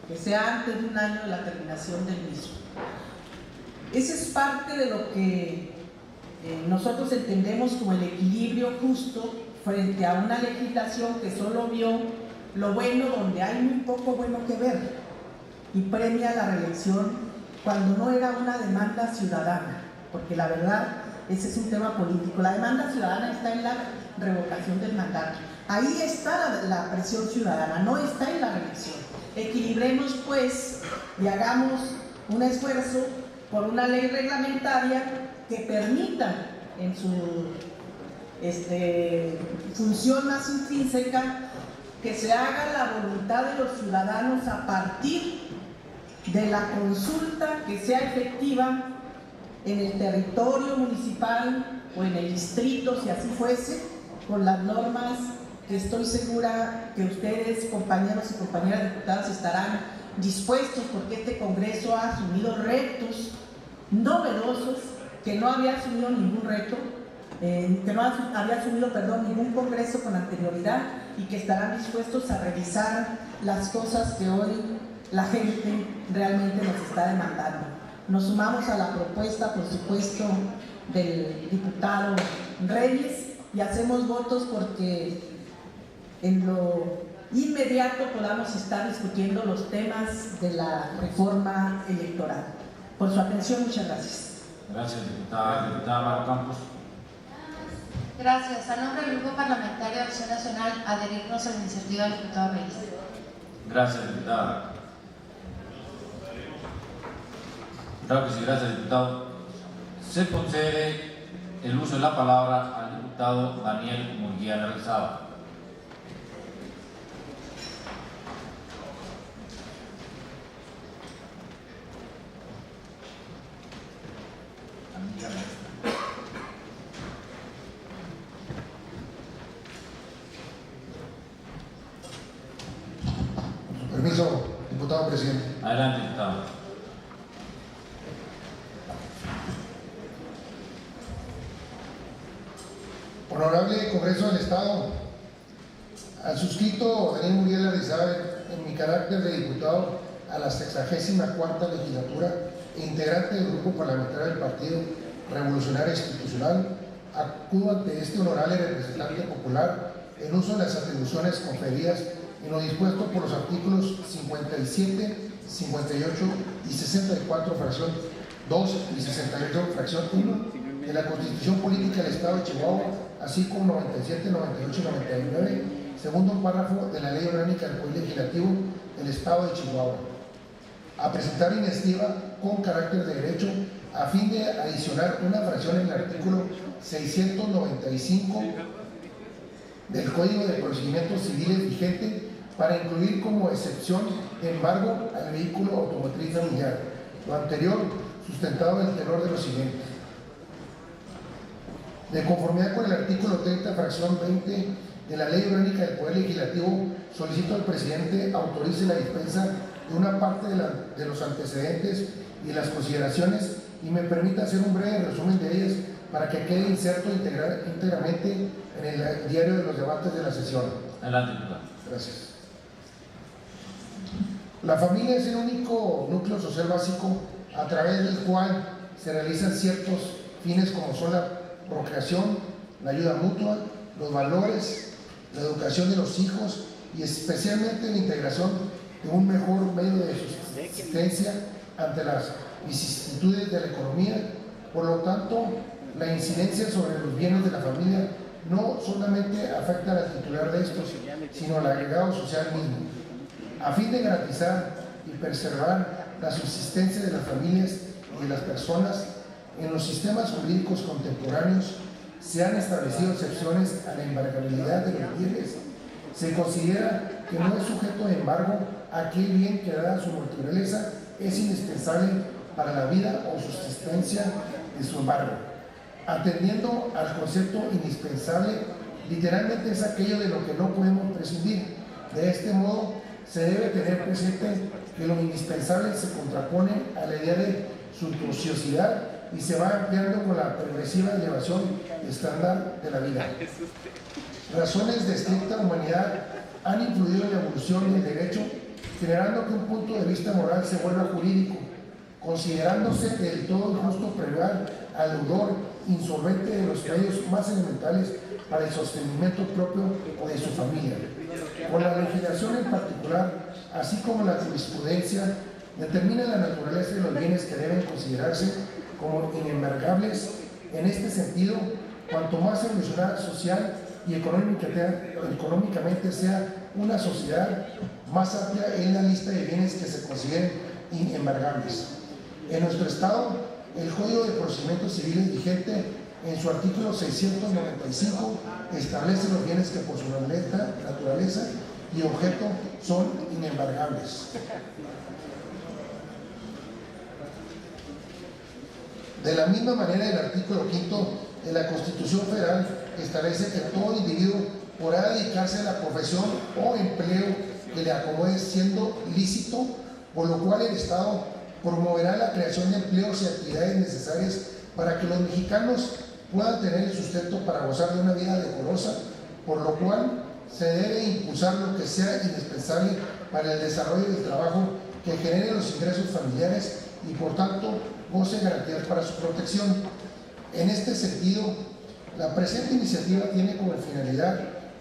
[SPEAKER 9] que sea antes de un año de la terminación del mismo. Esa es parte de lo que nosotros entendemos como el equilibrio justo frente a una legislación que solo vio lo bueno donde hay muy poco bueno que ver y premia la reelección cuando no era una demanda ciudadana, porque la verdad ese es un tema político. La demanda ciudadana está en la revocación del mandato, ahí está la presión ciudadana, no está en la reelección. Equilibremos pues y hagamos un esfuerzo por una ley reglamentaria que permita en su función más intrínseca que se haga la voluntad de los ciudadanos a partir de la consulta que sea efectiva en el territorio municipal o en el distrito, si así fuese, con las normas que estoy segura que ustedes, compañeros y compañeras diputadas, estarán dispuestos, porque este Congreso ha asumido retos novedosos que no había asumido ningún reto, que no había asumido, ningún Congreso con anterioridad, y que estarán dispuestos a revisar las cosas que hoy la gente realmente nos está demandando. Nos sumamos a la propuesta, por supuesto, del diputado Reyes y hacemos votos porque en lo inmediato podamos estar discutiendo los temas de la reforma electoral. Por su atención, muchas gracias.
[SPEAKER 1] Gracias, diputada Maru Campos.
[SPEAKER 7] Gracias. A nombre del Grupo Parlamentario de Acción Nacional, adherirnos a la iniciativa del diputado Reyes.
[SPEAKER 1] Gracias, diputada. Claro que sí, gracias, diputado. Se concede el uso de la palabra al diputado Daniel Murguía Larrazaba.
[SPEAKER 10] Permiso, diputado presidente.
[SPEAKER 1] Adelante, diputado.
[SPEAKER 10] Honorable Congreso del Estado, al suscrito Daniel Muriel Larrazaba, en mi carácter de diputado a la 64ª legislatura e integrante del Grupo Parlamentario del Partido Revolucionario Institucional, acudo ante este honorable representante popular en uso de las atribuciones conferidas en lo dispuesto por los artículos 57, 58 y 64, fracción 2 y 68, fracción 1 de la Constitución Política del Estado de Chihuahua, así como 97, 98 y 99, segundo párrafo de la Ley Orgánica del Poder Legislativo del Estado de Chihuahua. A presentar iniciativa con carácter de derecho a fin de adicionar una fracción en el artículo 695 del Código de Procedimientos Civiles vigente para incluir como excepción embargo al vehículo automotriz familiar. Lo anterior sustentado en el tenor de lo siguiente. De conformidad con el artículo 30, fracción 20 de la Ley Orgánica del Poder Legislativo, solicito al presidente autorice la dispensa de una parte de los antecedentes y las consideraciones y me permita hacer un breve resumen de ellas para que quede inserto íntegramente en el diario de los debates de la sesión.
[SPEAKER 1] Adelante, diputado.
[SPEAKER 10] Gracias. La familia es el único núcleo social básico a través del cual se realizan ciertos fines como son la procreación, la ayuda mutua, los valores, la educación de los hijos y especialmente la integración de un mejor medio de subsistencia ante las vicisitudes de la economía. Por lo tanto, la incidencia sobre los bienes de la familia no solamente afecta al titular de estos, sino al agregado social mismo. A fin de garantizar y preservar la subsistencia de las familias y de las personas, en los sistemas jurídicos contemporáneos se han establecido excepciones a la embargabilidad de los bienes. Se considera que no es sujeto de embargo aquel bien que, dada su naturaleza, es indispensable para la vida o subsistencia de su embargo. Atendiendo al concepto indispensable, literalmente es aquello de lo que no podemos prescindir. De este modo, se debe tener presente que lo indispensable se contrapone a la idea de suntuosidad y se va ampliando con la progresiva elevación estándar de la vida. Razones de estricta humanidad han influido en la evolución del derecho, generando que un punto de vista moral se vuelva jurídico, considerándose del todo injusto privar al deudor insolvente de los medios más elementales para el sostenimiento propio o de su familia. Con la legislación en particular, así como la jurisprudencia, determina la naturaleza de los bienes que deben considerarse como inembargables. En este sentido, cuanto más evolucionada social y económicamente sea una sociedad, más amplia es la lista de bienes que se consideren inembargables. En nuestro Estado, el Código de Procedimientos Civiles vigente, en su artículo 695, establece los bienes que por su naturaleza y objeto son inembargables. De la misma manera, el artículo 5 de la Constitución Federal establece que todo individuo podrá dedicarse a la profesión o empleo que le acomode siendo lícito, por lo cual el Estado promoverá la creación de empleos y actividades necesarias para que los mexicanos puedan tener el sustento para gozar de una vida decorosa, por lo cual se debe impulsar lo que sea indispensable para el desarrollo del trabajo que genere los ingresos familiares y por tanto goce garantías para su protección. En este sentido, la presente iniciativa tiene como finalidad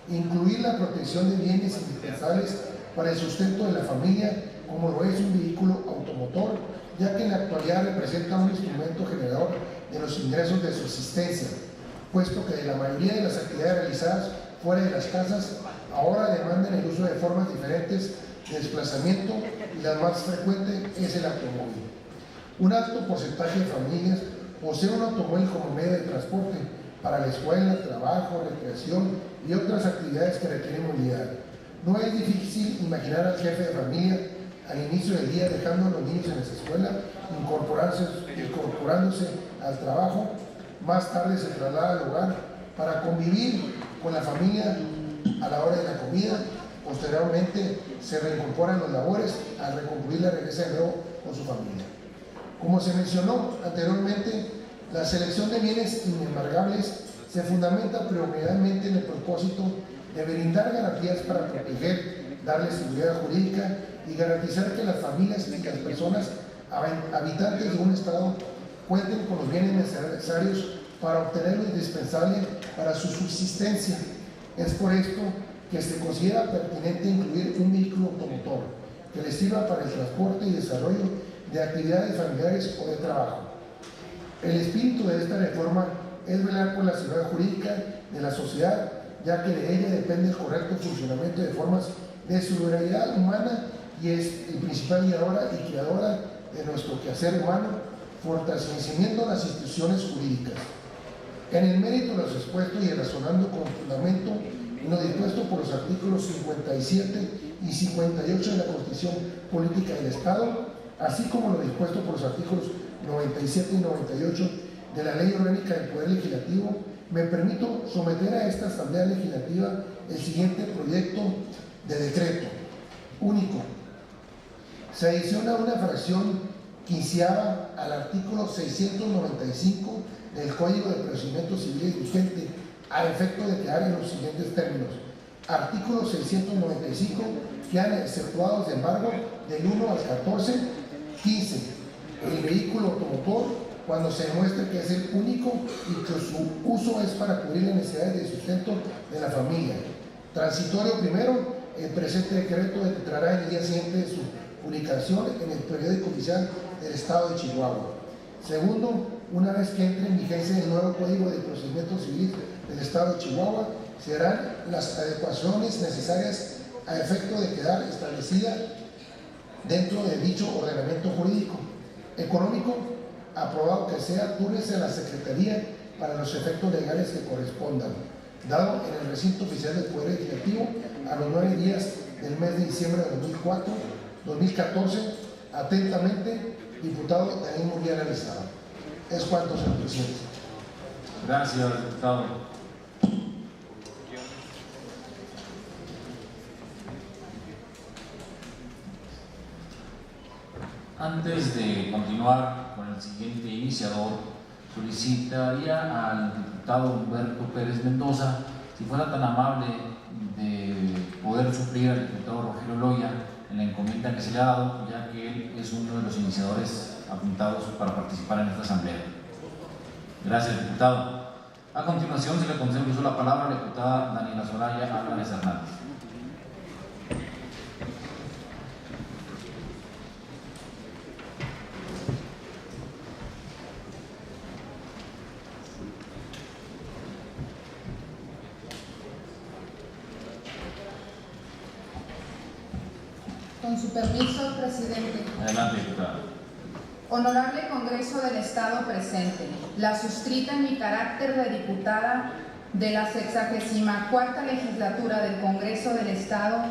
[SPEAKER 10] incluir la protección de bienes indispensables para el sustento de la familia, como lo es un vehículo automotor, ya que en la actualidad representa un instrumento generador de los ingresos de subsistencia, puesto que de la mayoría de las actividades realizadas fuera de las casas ahora demandan el uso de formas diferentes de desplazamiento y la más frecuente es el automóvil. Un alto porcentaje de familias posee un automóvil como medio de transporte para la escuela, trabajo, recreación y otras actividades que requieren movilidad. No es difícil imaginar al jefe de familia al inicio del día dejando a los niños en esa escuela, incorporándose al trabajo, más tarde se traslada al hogar para convivir con la familia a la hora de la comida, posteriormente se reincorporan los labores, al reconstruir la regresa de nuevo con su familia. Como se mencionó anteriormente, la selección de bienes inembargables se fundamenta predominantemente en el propósito de brindar garantías para proteger, darle seguridad jurídica y garantizar que las familias y las personas habitantes de un Estado cuenten con los bienes necesarios para obtener lo indispensable para su subsistencia. Es por esto que se considera pertinente incluir un vehículo automotor que les sirva para el transporte y desarrollo de actividades familiares o de trabajo. El espíritu de esta reforma es velar por la seguridad jurídica de la sociedad, ya que de ella depende el correcto funcionamiento de formas de solidaridad humana y es el principal guiadora y creadora de nuestro quehacer humano, fortaleciendo las instituciones jurídicas. En el mérito de los expuestos y razonando con fundamento en lo dispuesto por los artículos 57 y 58 de la Constitución Política del Estado, así como lo dispuesto por los artículos 97 y 98 de la Ley Orgánica del Poder Legislativo, me permito someter a esta Asamblea Legislativa el siguiente proyecto de decreto único. Se adiciona una fracción quinceava al artículo 695 del Código de Procedimientos Civiles vigente, a efecto de quedar en los siguientes términos. Artículo 695, quedan exceptuados de embargo del 1 al 14, 15. El vehículo automotor, cuando se demuestre que es el único y que su uso es para cubrir las necesidades de sustento de la familia. Transitorio primero, el presente decreto declarará en el día siguiente de su publicación en el periódico oficial del Estado de Chihuahua. Segundo, una vez que entre en vigencia el nuevo Código de Procedimientos Civiles del Estado de Chihuahua, se harán las adecuaciones necesarias a efecto de quedar establecida dentro de dicho ordenamiento jurídico. Económico, aprobado que sea, túrnese a la Secretaría para los efectos legales que correspondan, dado en el recinto oficial del Poder Legislativo a los 9 días del mes de diciembre de 2014, atentamente, diputado Daniel Murguía Lizárraga. Es cuanto, señor presidente.
[SPEAKER 1] Gracias, diputado. Antes de continuar con el siguiente iniciador, solicitaría al diputado Humberto Pérez Mendoza si fuera tan amable de poder suplir al diputado Rogelio Loya en la encomienda que se le ha dado, ya que él es uno de los iniciadores apuntados para participar en esta asamblea. Gracias, diputado. A continuación se le concede el uso de la palabra a la diputada Daniela Soraya Álvarez Hernández.
[SPEAKER 11] Con su permiso, presidente.
[SPEAKER 1] Adelante, diputada.
[SPEAKER 11] Honorable Congreso del Estado presente, la suscrita en mi carácter de diputada de la 64ª legislatura del Congreso del Estado,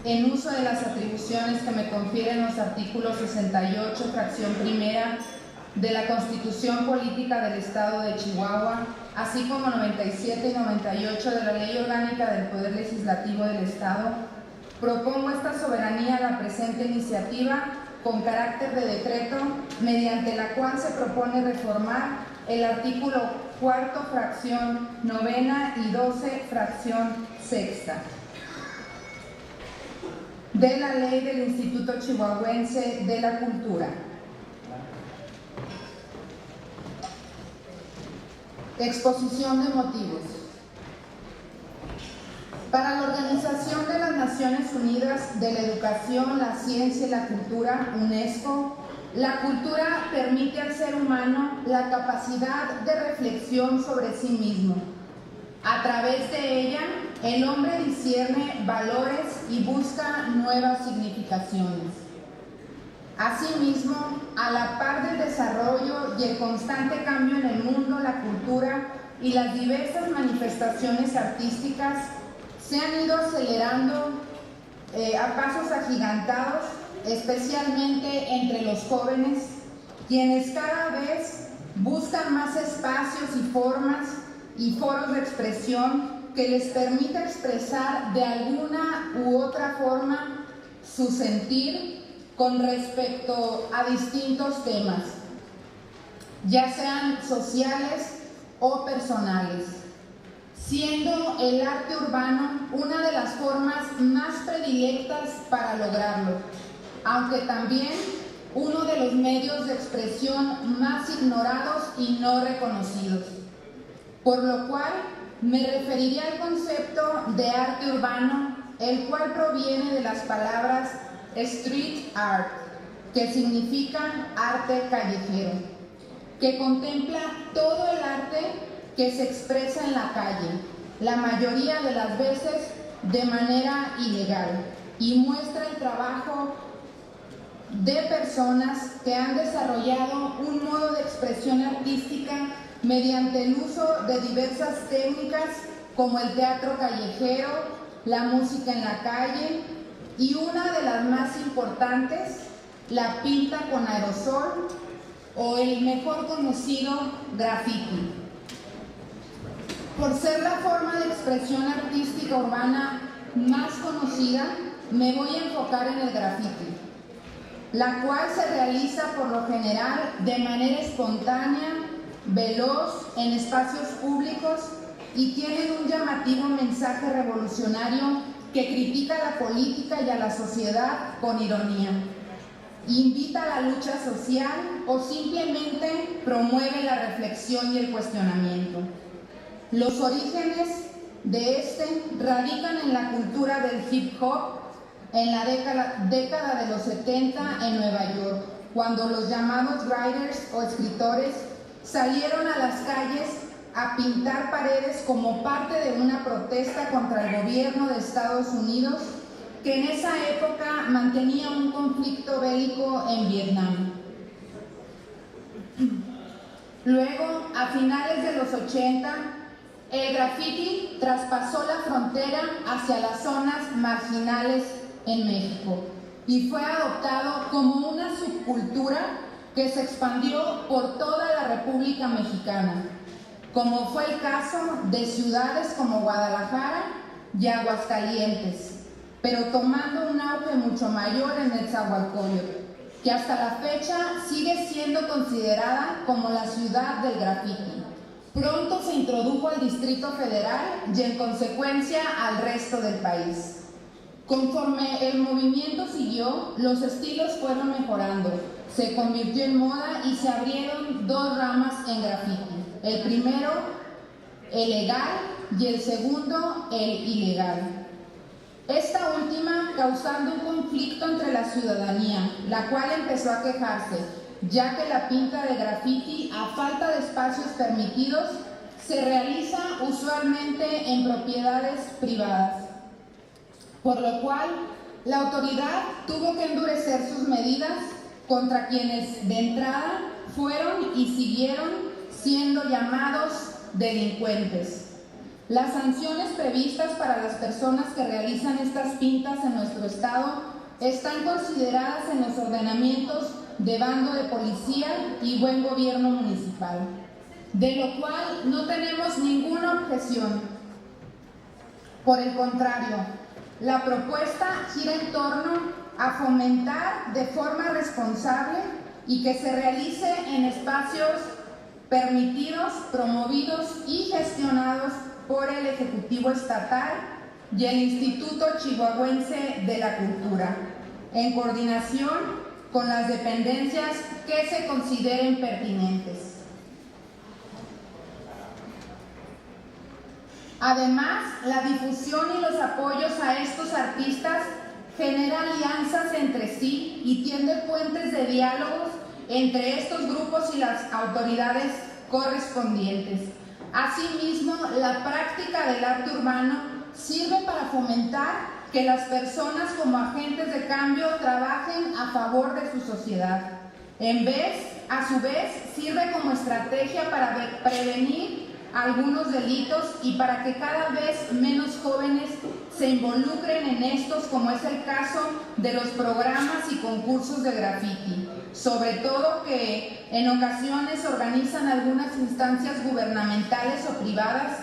[SPEAKER 11] en uso de las atribuciones que me confieren los artículos 68, fracción primera de la Constitución Política del Estado de Chihuahua, así como 97 y 98 de la Ley Orgánica del Poder Legislativo del Estado, propongo esta soberanía a la presente iniciativa con carácter de decreto, mediante la cual se propone reformar el artículo 4º, fracción novena y 12, fracción sexta de la Ley del Instituto Chihuahuense de la Cultura. Exposición de motivos. Para la Organización de las Naciones Unidas de la Educación, la Ciencia y la Cultura, UNESCO, la cultura permite al ser humano la capacidad de reflexión sobre sí mismo. A través de ella, el hombre discierne valores y busca nuevas significaciones. Asimismo, a la par del desarrollo y el constante cambio en el mundo, la cultura y las diversas manifestaciones artísticas se han ido acelerando a pasos agigantados, especialmente entre los jóvenes, quienes cada vez buscan más espacios y formas y foros de expresión que les permita expresar de alguna u otra forma su sentir con respecto a distintos temas, ya sean sociales o personales, siendo el arte urbano una de las formas más predilectas para lograrlo, aunque también uno de los medios de expresión más ignorados y no reconocidos, por lo cual me referiría al concepto de arte urbano, el cual proviene de las palabras street art, que significa arte callejero, que contempla todo el arte que se expresa en la calle, la mayoría de las veces de manera ilegal, y muestra el trabajo de personas que han desarrollado un modo de expresión artística mediante el uso de diversas técnicas como el teatro callejero, la música en la calle y una de las más importantes, la pinta con aerosol o el mejor conocido graffiti. Por ser la forma de expresión artística urbana más conocida, me voy a enfocar en el graffiti, la cual se realiza por lo general de manera espontánea, veloz, en espacios públicos y tienen un llamativo mensaje revolucionario que critica a la política y a la sociedad con ironía, invita a la lucha social o simplemente promueve la reflexión y el cuestionamiento. Los orígenes de este radican en la cultura del hip hop en la década de los 70 en Nueva York, cuando los llamados writers o escritores salieron a las calles a pintar paredes como parte de una protesta contra el gobierno de Estados Unidos, que en esa época mantenía un conflicto bélico en Vietnam. Luego, a finales de los 80, el graffiti traspasó la frontera hacia las zonas marginales en México y fue adoptado como una subcultura que se expandió por toda la República Mexicana, como fue el caso de ciudades como Guadalajara y Aguascalientes, pero tomando un auge mucho mayor en Nezahualcóyotl. que hasta la fecha sigue siendo considerada como la ciudad del graffiti. Pronto se introdujo al Distrito Federal y en consecuencia al resto del país. Conforme el movimiento siguió, los estilos fueron mejorando, se convirtió en moda y se abrieron dos ramas en graffiti. El primero, el legal, y el segundo, el ilegal. Esta última causando un conflicto entre la ciudadanía, la cual empezó a quejarse, ya que la pinta de graffiti, a falta de espacios permitidos, se realiza usualmente en propiedades privadas, por lo cual la autoridad tuvo que endurecer sus medidas contra quienes de entrada fueron y siguieron siendo llamados delincuentes. Las sanciones previstas para las personas que realizan estas pintas en nuestro estado están consideradas en los ordenamientos de bando de policía y buen gobierno municipal, de lo cual no tenemos ninguna objeción. Por el contrario, la propuesta gira en torno a fomentar de forma responsable y que se realice en espacios permitidos, promovidos y gestionados por el Ejecutivo Estatal y el Instituto Chihuahuense de la Cultura, en coordinación con las dependencias que se consideren pertinentes. Además, la difusión y los apoyos a estos artistas genera alianzas entre sí y tiende puentes de diálogos entre estos grupos y las autoridades correspondientes. Asimismo, la práctica del arte urbano sirve para fomentar que las personas como agentes de cambio trabajen a favor de su sociedad. A su vez, sirve como estrategia para prevenir algunos delitos y para que cada vez menos jóvenes se involucren en estos, como es el caso de los programas y concursos de graffiti, sobre todo que en ocasiones organizan algunas instancias gubernamentales o privadas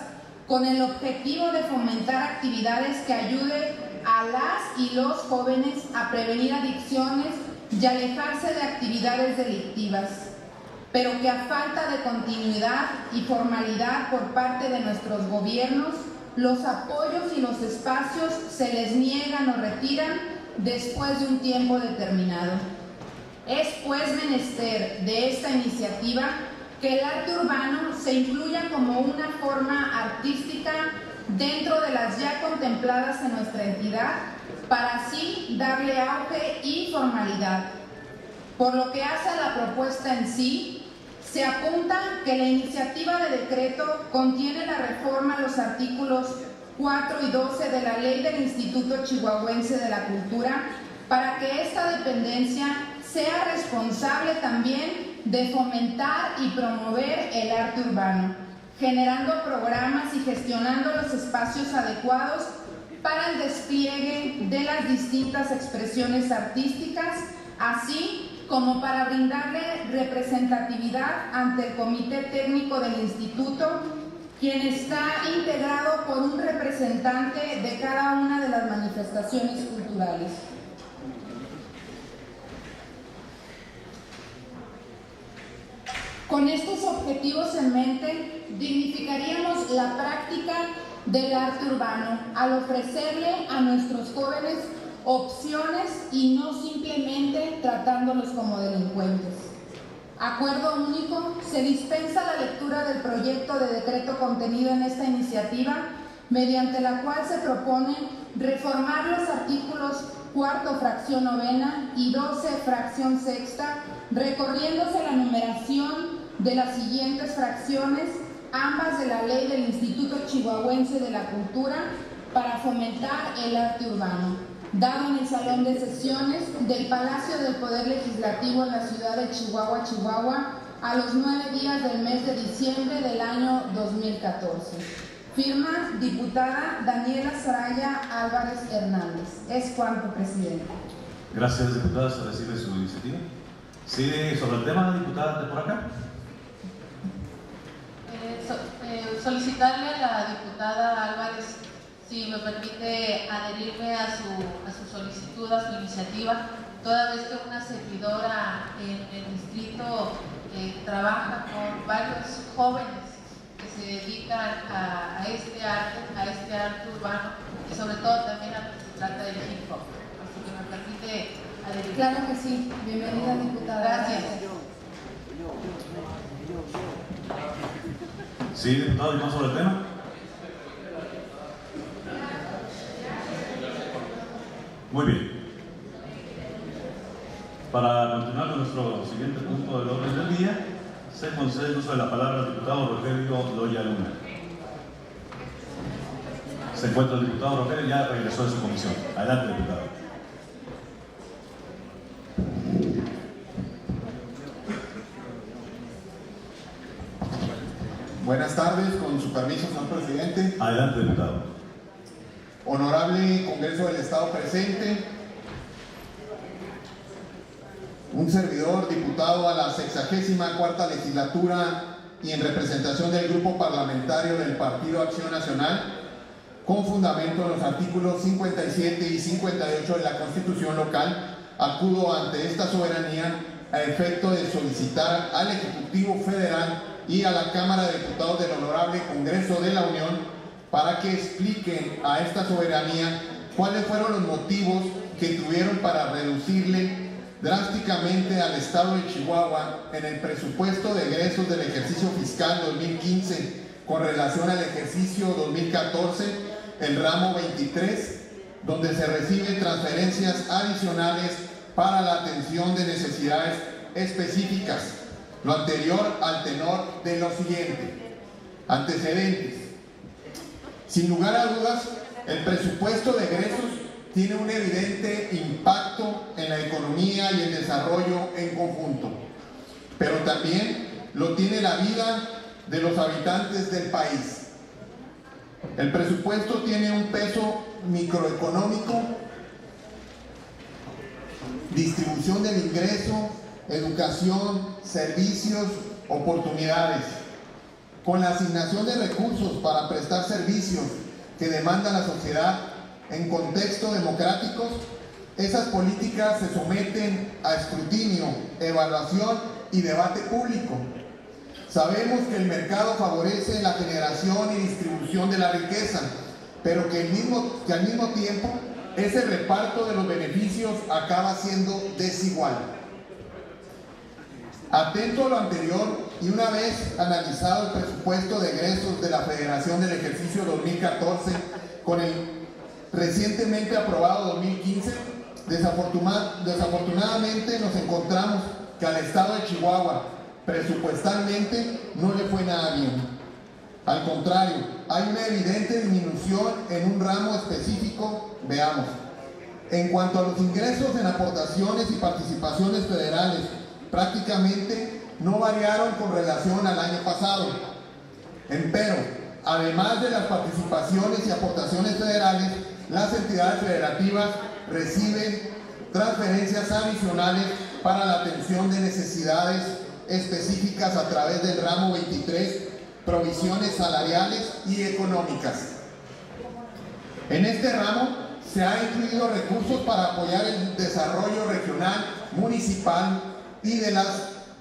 [SPEAKER 11] con el objetivo de fomentar actividades que ayuden a las y los jóvenes a prevenir adicciones y alejarse de actividades delictivas, pero que a falta de continuidad y formalidad por parte de nuestros gobiernos, los apoyos y los espacios se les niegan o retiran después de un tiempo determinado. Es pues menester de esta iniciativa que el arte urbano se incluya como una forma artística dentro de las ya contempladas en nuestra entidad, para así darle auge y formalidad. Por lo que hace a la propuesta en sí, se apunta que la iniciativa de decreto contiene la reforma a los artículos 4 y 12 de la Ley del Instituto Chihuahuense de la Cultura, para que esta dependencia sea responsable también de fomentar y promover el arte urbano, generando programas y gestionando los espacios adecuados para el despliegue de las distintas expresiones artísticas, así como para brindarle representatividad ante el Comité Técnico del Instituto, quien está integrado por un representante de cada una de las manifestaciones culturales. Con estos objetivos en mente, dignificaríamos la práctica del arte urbano al ofrecerle a nuestros jóvenes opciones y no simplemente tratándolos como delincuentes. Acuerdo único, se dispensa la lectura del proyecto de decreto contenido en esta iniciativa, mediante la cual se propone reformar los artículos 4, fracción 9 y 12, fracción 6, recorriéndose la numeración de las siguientes fracciones, ambas de la Ley del Instituto Chihuahuense de la Cultura, para fomentar el arte urbano, dado en el Salón de Sesiones del Palacio del Poder Legislativo en la ciudad de Chihuahua, Chihuahua, a los 9 días del mes de diciembre del año 2014. Firma diputada Daniela Soraya Álvarez Hernández. Es cuanto, presidente.
[SPEAKER 5] Gracias, diputada. Se recibe su iniciativa. Sí, sobre el tema, diputada, de por acá.
[SPEAKER 7] Solicitarle a la diputada Álvarez, si me permite adherirme a su solicitud, a su iniciativa, toda vez que una servidora en el distrito trabaja con varios jóvenes que se dedican a este arte urbano y sobre todo también a lo que se trata del hip hop. Así que me permite adherir.
[SPEAKER 11] Claro que sí. Bienvenida, diputada.
[SPEAKER 7] Gracias.
[SPEAKER 5] Sí, diputado, ¿y más sobre el tema? Muy bien. Para continuar con nuestro siguiente punto del orden del día, se concede el uso de la palabra al diputado Rogelio Loya Luna. Se encuentra el diputado Rogelio, ya regresó de su comisión. Adelante, diputado.
[SPEAKER 12] Buenas tardes, con su permiso, señor presidente.
[SPEAKER 5] Adelante, diputado.
[SPEAKER 12] Honorable Congreso del Estado presente, un servidor, diputado a la 64ª legislatura y en representación del grupo parlamentario del Partido Acción Nacional, con fundamento en los artículos 57 y 58 de la Constitución local, acudo ante esta soberanía a efecto de solicitar al Ejecutivo Federal y a la Cámara de Diputados del Honorable Congreso de la Unión para que expliquen a esta soberanía cuáles fueron los motivos que tuvieron para reducirle drásticamente al Estado de Chihuahua en el presupuesto de egresos del ejercicio fiscal 2015 con relación al ejercicio 2014, el ramo 23, donde se reciben transferencias adicionales para la atención de necesidades específicas. Lo anterior al tenor de lo siguiente. Antecedentes. Sin lugar a dudas, el presupuesto de egresos tiene un evidente impacto en la economía y el desarrollo en conjunto, pero también lo tiene la vida de los habitantes del país. El presupuesto tiene un peso microeconómico, distribución del ingreso, educación, servicios, oportunidades. Con la asignación de recursos para prestar servicios que demanda la sociedad en contextos democráticos, esas políticas se someten a escrutinio, evaluación y debate público. Sabemos que el mercado favorece la generación y distribución de la riqueza, pero que al mismo tiempo ese reparto de los beneficios acaba siendo desigual. Atento a lo anterior y una vez analizado el presupuesto de egresos de la Federación del ejercicio 2014 con el recientemente aprobado 2015, desafortunadamente nos encontramos que al Estado de Chihuahua presupuestalmente no le fue nada bien. Al contrario, hay una evidente disminución en un ramo específico. Veamos. En cuanto a los ingresos en aportaciones y participaciones federales, prácticamente no variaron con relación al año pasado. Empero, además de las participaciones y aportaciones federales, las entidades federativas reciben transferencias adicionales para la atención de necesidades específicas a través del ramo 23, provisiones salariales y económicas. En este ramo se han incluido recursos para apoyar el desarrollo regional, municipal y de las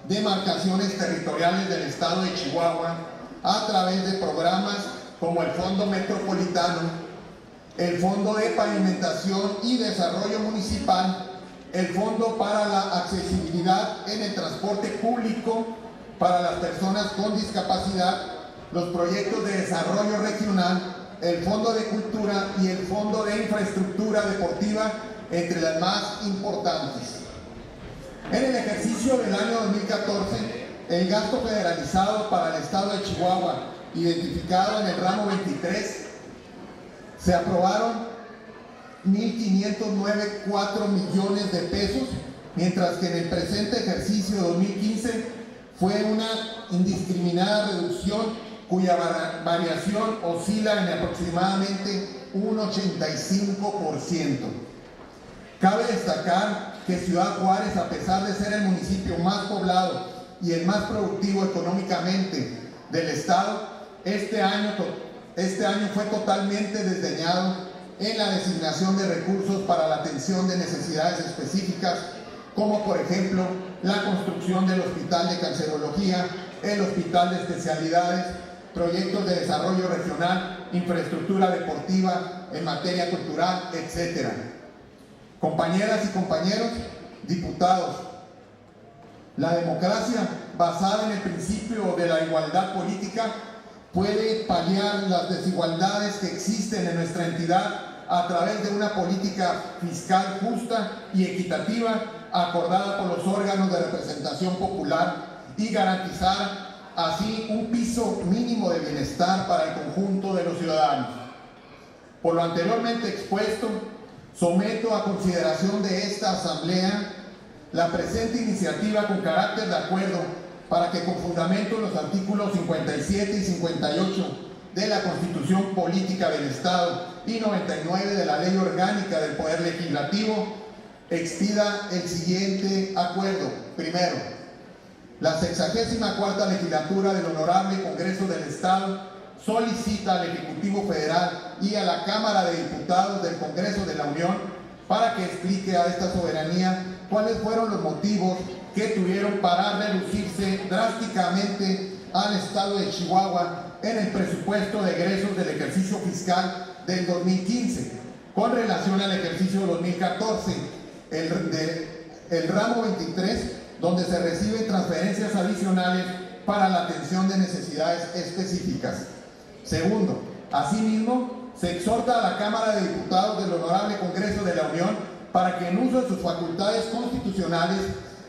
[SPEAKER 12] demarcaciones territoriales del Estado de Chihuahua a través de programas como el Fondo Metropolitano, el Fondo de Pavimentación y Desarrollo Municipal, el Fondo para la Accesibilidad en el Transporte Público para las personas con discapacidad, los proyectos de desarrollo regional, el Fondo de Cultura y el Fondo de Infraestructura Deportiva, entre las más importantes. En el ejercicio del año 2014, el gasto federalizado para el Estado de Chihuahua, identificado en el ramo 23, se aprobaron 1.509.4 millones de pesos, mientras que en el presente ejercicio 2015 fue una indiscriminada reducción cuya variación oscila en aproximadamente un 85%. Cabe destacar que Ciudad Juárez, a pesar de ser el municipio más poblado y el más productivo económicamente del estado, este año fue totalmente desdeñado en la designación de recursos para la atención de necesidades específicas, como por ejemplo la construcción del Hospital de Cancerología, el Hospital de Especialidades, proyectos de desarrollo regional, infraestructura deportiva, en materia cultural, etc. Compañeras y compañeros, diputados, la democracia basada en el principio de la igualdad política puede paliar las desigualdades que existen en nuestra entidad a través de una política fiscal justa y equitativa acordada por los órganos de representación popular y garantizar así un piso mínimo de bienestar para el conjunto de los ciudadanos. Por lo anteriormente expuesto, someto a consideración de esta Asamblea la presente iniciativa con carácter de acuerdo para que con fundamento en los artículos 57 y 58 de la Constitución Política del Estado y 99 de la Ley Orgánica del Poder Legislativo, expida el siguiente acuerdo. Primero, la 64ª legislatura del Honorable Congreso del Estado solicita al Ejecutivo Federal y a la Cámara de Diputados del Congreso de la Unión para que explique a esta soberanía cuáles fueron los motivos que tuvieron para reducirse drásticamente al Estado de Chihuahua en el presupuesto de egresos del ejercicio fiscal del 2015 con relación al ejercicio 2014, el ramo 23, donde se reciben transferencias adicionales para la atención de necesidades específicas. Segundo, asimismo, se exhorta a la Cámara de Diputados del Honorable Congreso de la Unión para que en uso de sus facultades constitucionales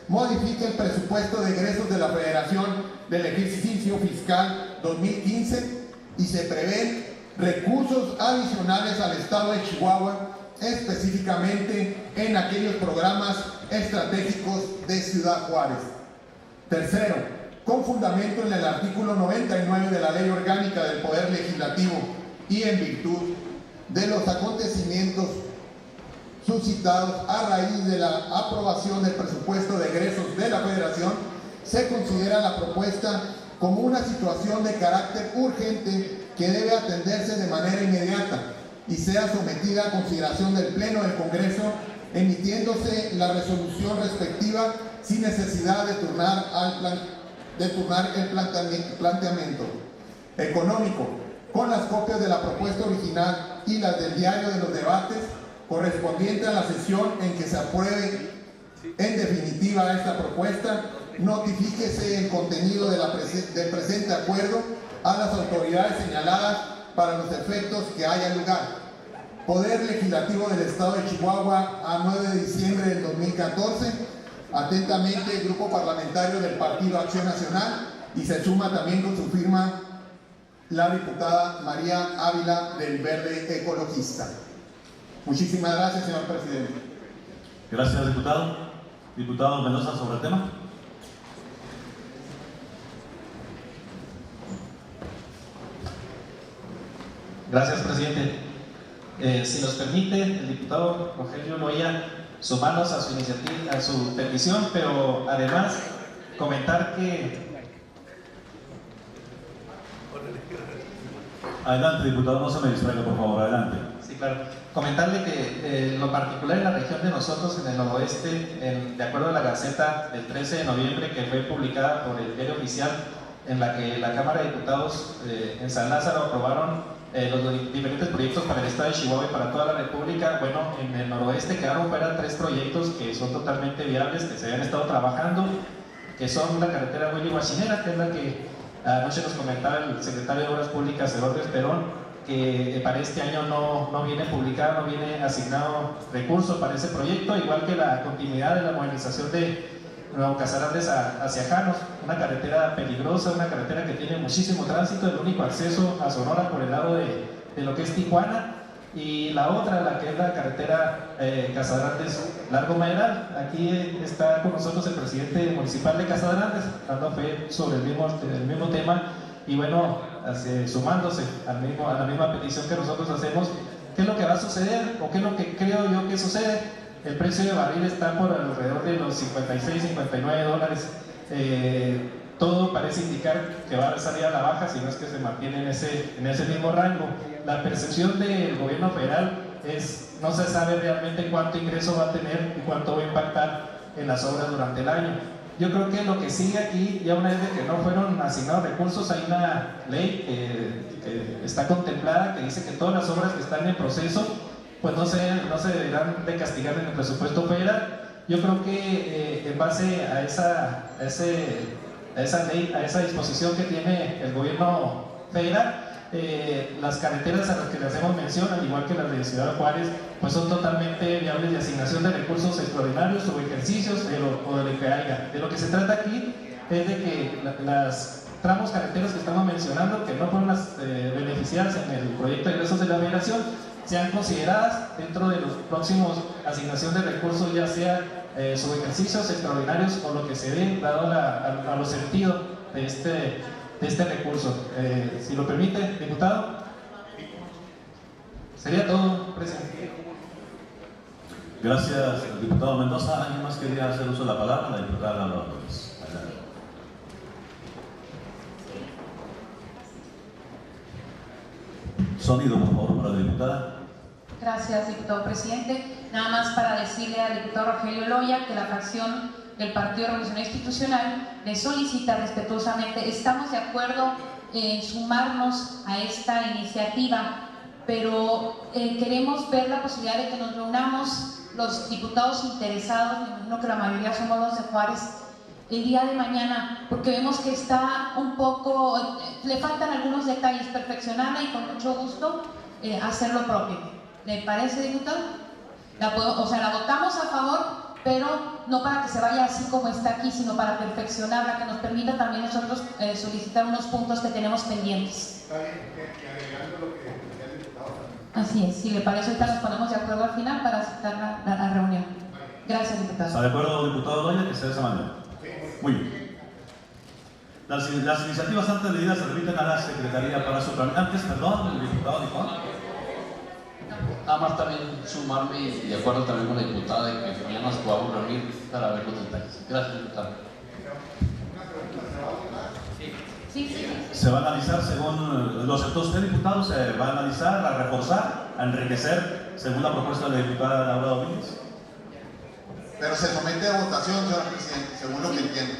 [SPEAKER 12] modifique el presupuesto de egresos de la Federación del ejercicio fiscal 2015 y se prevén recursos adicionales al Estado de Chihuahua, específicamente en aquellos programas estratégicos de Ciudad Juárez. Tercero, con fundamento en el artículo 99 de la Ley Orgánica del Poder Legislativo y en virtud de los acontecimientos suscitados a raíz de la aprobación del presupuesto de egresos de la Federación, se considera la propuesta como una situación de carácter urgente que debe atenderse de manera inmediata y sea sometida a consideración del Pleno del Congreso, emitiéndose la resolución respectiva sin necesidad de turnar el planteamiento. Económico, con las copias de la propuesta original y las del diario de los debates correspondiente a la sesión en que se apruebe en definitiva esta propuesta, notifíquese el contenido del presente acuerdo a las autoridades señaladas para los efectos que haya lugar. Poder Legislativo del Estado de Chihuahua, a 9 de diciembre del 2014, atentamente el Grupo Parlamentario del Partido Acción Nacional, y se suma también con su firma la diputada María Ávila del Verde Ecologista. Muchísimas gracias, señor presidente.
[SPEAKER 5] Gracias, diputado. Diputado Mendoza, sobre el tema.
[SPEAKER 13] Gracias, presidente. Si nos permite, el diputado Rogelio Loya sumarnos a su iniciativa, a su petición, pero además comentar que...
[SPEAKER 5] Adelante, diputado, no se me distraiga, por favor, adelante.
[SPEAKER 13] Sí, claro. Comentarle que lo particular en la región de nosotros, en el noroeste, de acuerdo a la Gaceta del 13 de noviembre, que fue publicada por el diario oficial, en la que la Cámara de Diputados en San Lázaro aprobaron los diferentes proyectos para el Estado de Chihuahua y para toda la República. Bueno, en el noroeste quedaron fuera 3 proyectos que son totalmente viables, que se habían estado trabajando, que son la carretera Huili-Huachinera, que es la que anoche nos comentaba el secretario de Obras Públicas, Eduardo Esperón, que para este año no viene publicado, no viene asignado recursos para ese proyecto, igual que la continuidad de la modernización de Nuevo Casarandes hacia Janos, una carretera peligrosa, una carretera que tiene muchísimo tránsito, el único acceso a Sonora por el lado de lo que es Tijuana, y la otra, la que es la carretera Casadrantes Largo Mayoral. Aquí está con nosotros el presidente municipal de Casadrantes, dando fe sobre el mismo tema, y bueno, sumándose a la misma petición que nosotros hacemos. ¿Qué es lo que va a suceder? ¿O qué es lo que creo yo que sucede? El precio de barril está por alrededor de los $56-59. Todo parece indicar que va a salir a la baja, si no es que se mantiene en ese mismo rango. La percepción del gobierno federal no se sabe realmente cuánto ingreso va a tener y cuánto va a impactar en las obras durante el año. Yo creo que lo que sigue aquí, ya una vez de que no fueron asignados recursos, hay una ley que está contemplada que dice que todas las obras que están en proceso pues no se deberán de castigar en el presupuesto federal. Yo creo que en base a esa ley, a esa disposición que tiene el gobierno federal, las carreteras a las que le hacemos mención, al igual que las de Ciudad Juárez, pues son totalmente viables de asignación de recursos extraordinarios o ejercicios o de lo que haya. De lo que se trata aquí es de que las tramos carreteras que estamos mencionando, que no fueron las beneficiadas en el proyecto de ingresos de la Federación, sean consideradas dentro de los próximos asignación de recursos, ya sea subejercicios extraordinarios o lo que se dé dado a los sentidos de este recurso. Si lo permite, diputado, sería todo, presidente.
[SPEAKER 5] Gracias, diputado Mendoza. ¿Alguien más quería hacer uso de la palabra? La diputada Laura López. Adelante. Sonido, por favor, para la diputada.
[SPEAKER 7] Gracias, diputado presidente. Nada más para decirle al diputado Rogelio Loya que la fracción del Partido Revolucionario Institucional le solicita respetuosamente, estamos de acuerdo en sumarnos a esta iniciativa, pero queremos ver la posibilidad de que nos reunamos los diputados interesados, me imagino que la mayoría somos los de Juárez, el día de mañana, porque vemos que está un poco, le faltan algunos detalles, perfeccionarla y con mucho gusto hacer lo propio. ¿Le parece, diputado? La votamos a favor, pero no para que se vaya así como está aquí, sino para perfeccionarla, que nos permita también nosotros solicitar unos puntos que tenemos pendientes.
[SPEAKER 10] Está bien, que agregando lo que decía el diputado también.
[SPEAKER 7] Así es, si le parece, ahorita nos ponemos de acuerdo al final para aceptar la reunión. Gracias, diputado.
[SPEAKER 5] ¿Está de acuerdo, diputado Loya, que sea de esa manera? Muy bien. Las iniciativas antes leídas se remiten a la Secretaría para su trámite. Antes, perdón, el diputado dijo.
[SPEAKER 14] Nada más también sumarme y de acuerdo también con la diputada de que mañana nos podamos reunir para ver los detalles. Gracias, diputado.
[SPEAKER 7] Sí.
[SPEAKER 5] Se va a analizar según los sectores. Usted, diputado, se va a analizar, a reforzar, a enriquecer según la propuesta de la diputada Laura Domínguez.
[SPEAKER 12] Pero se somete a votación, señor presidente, según lo que entiendo.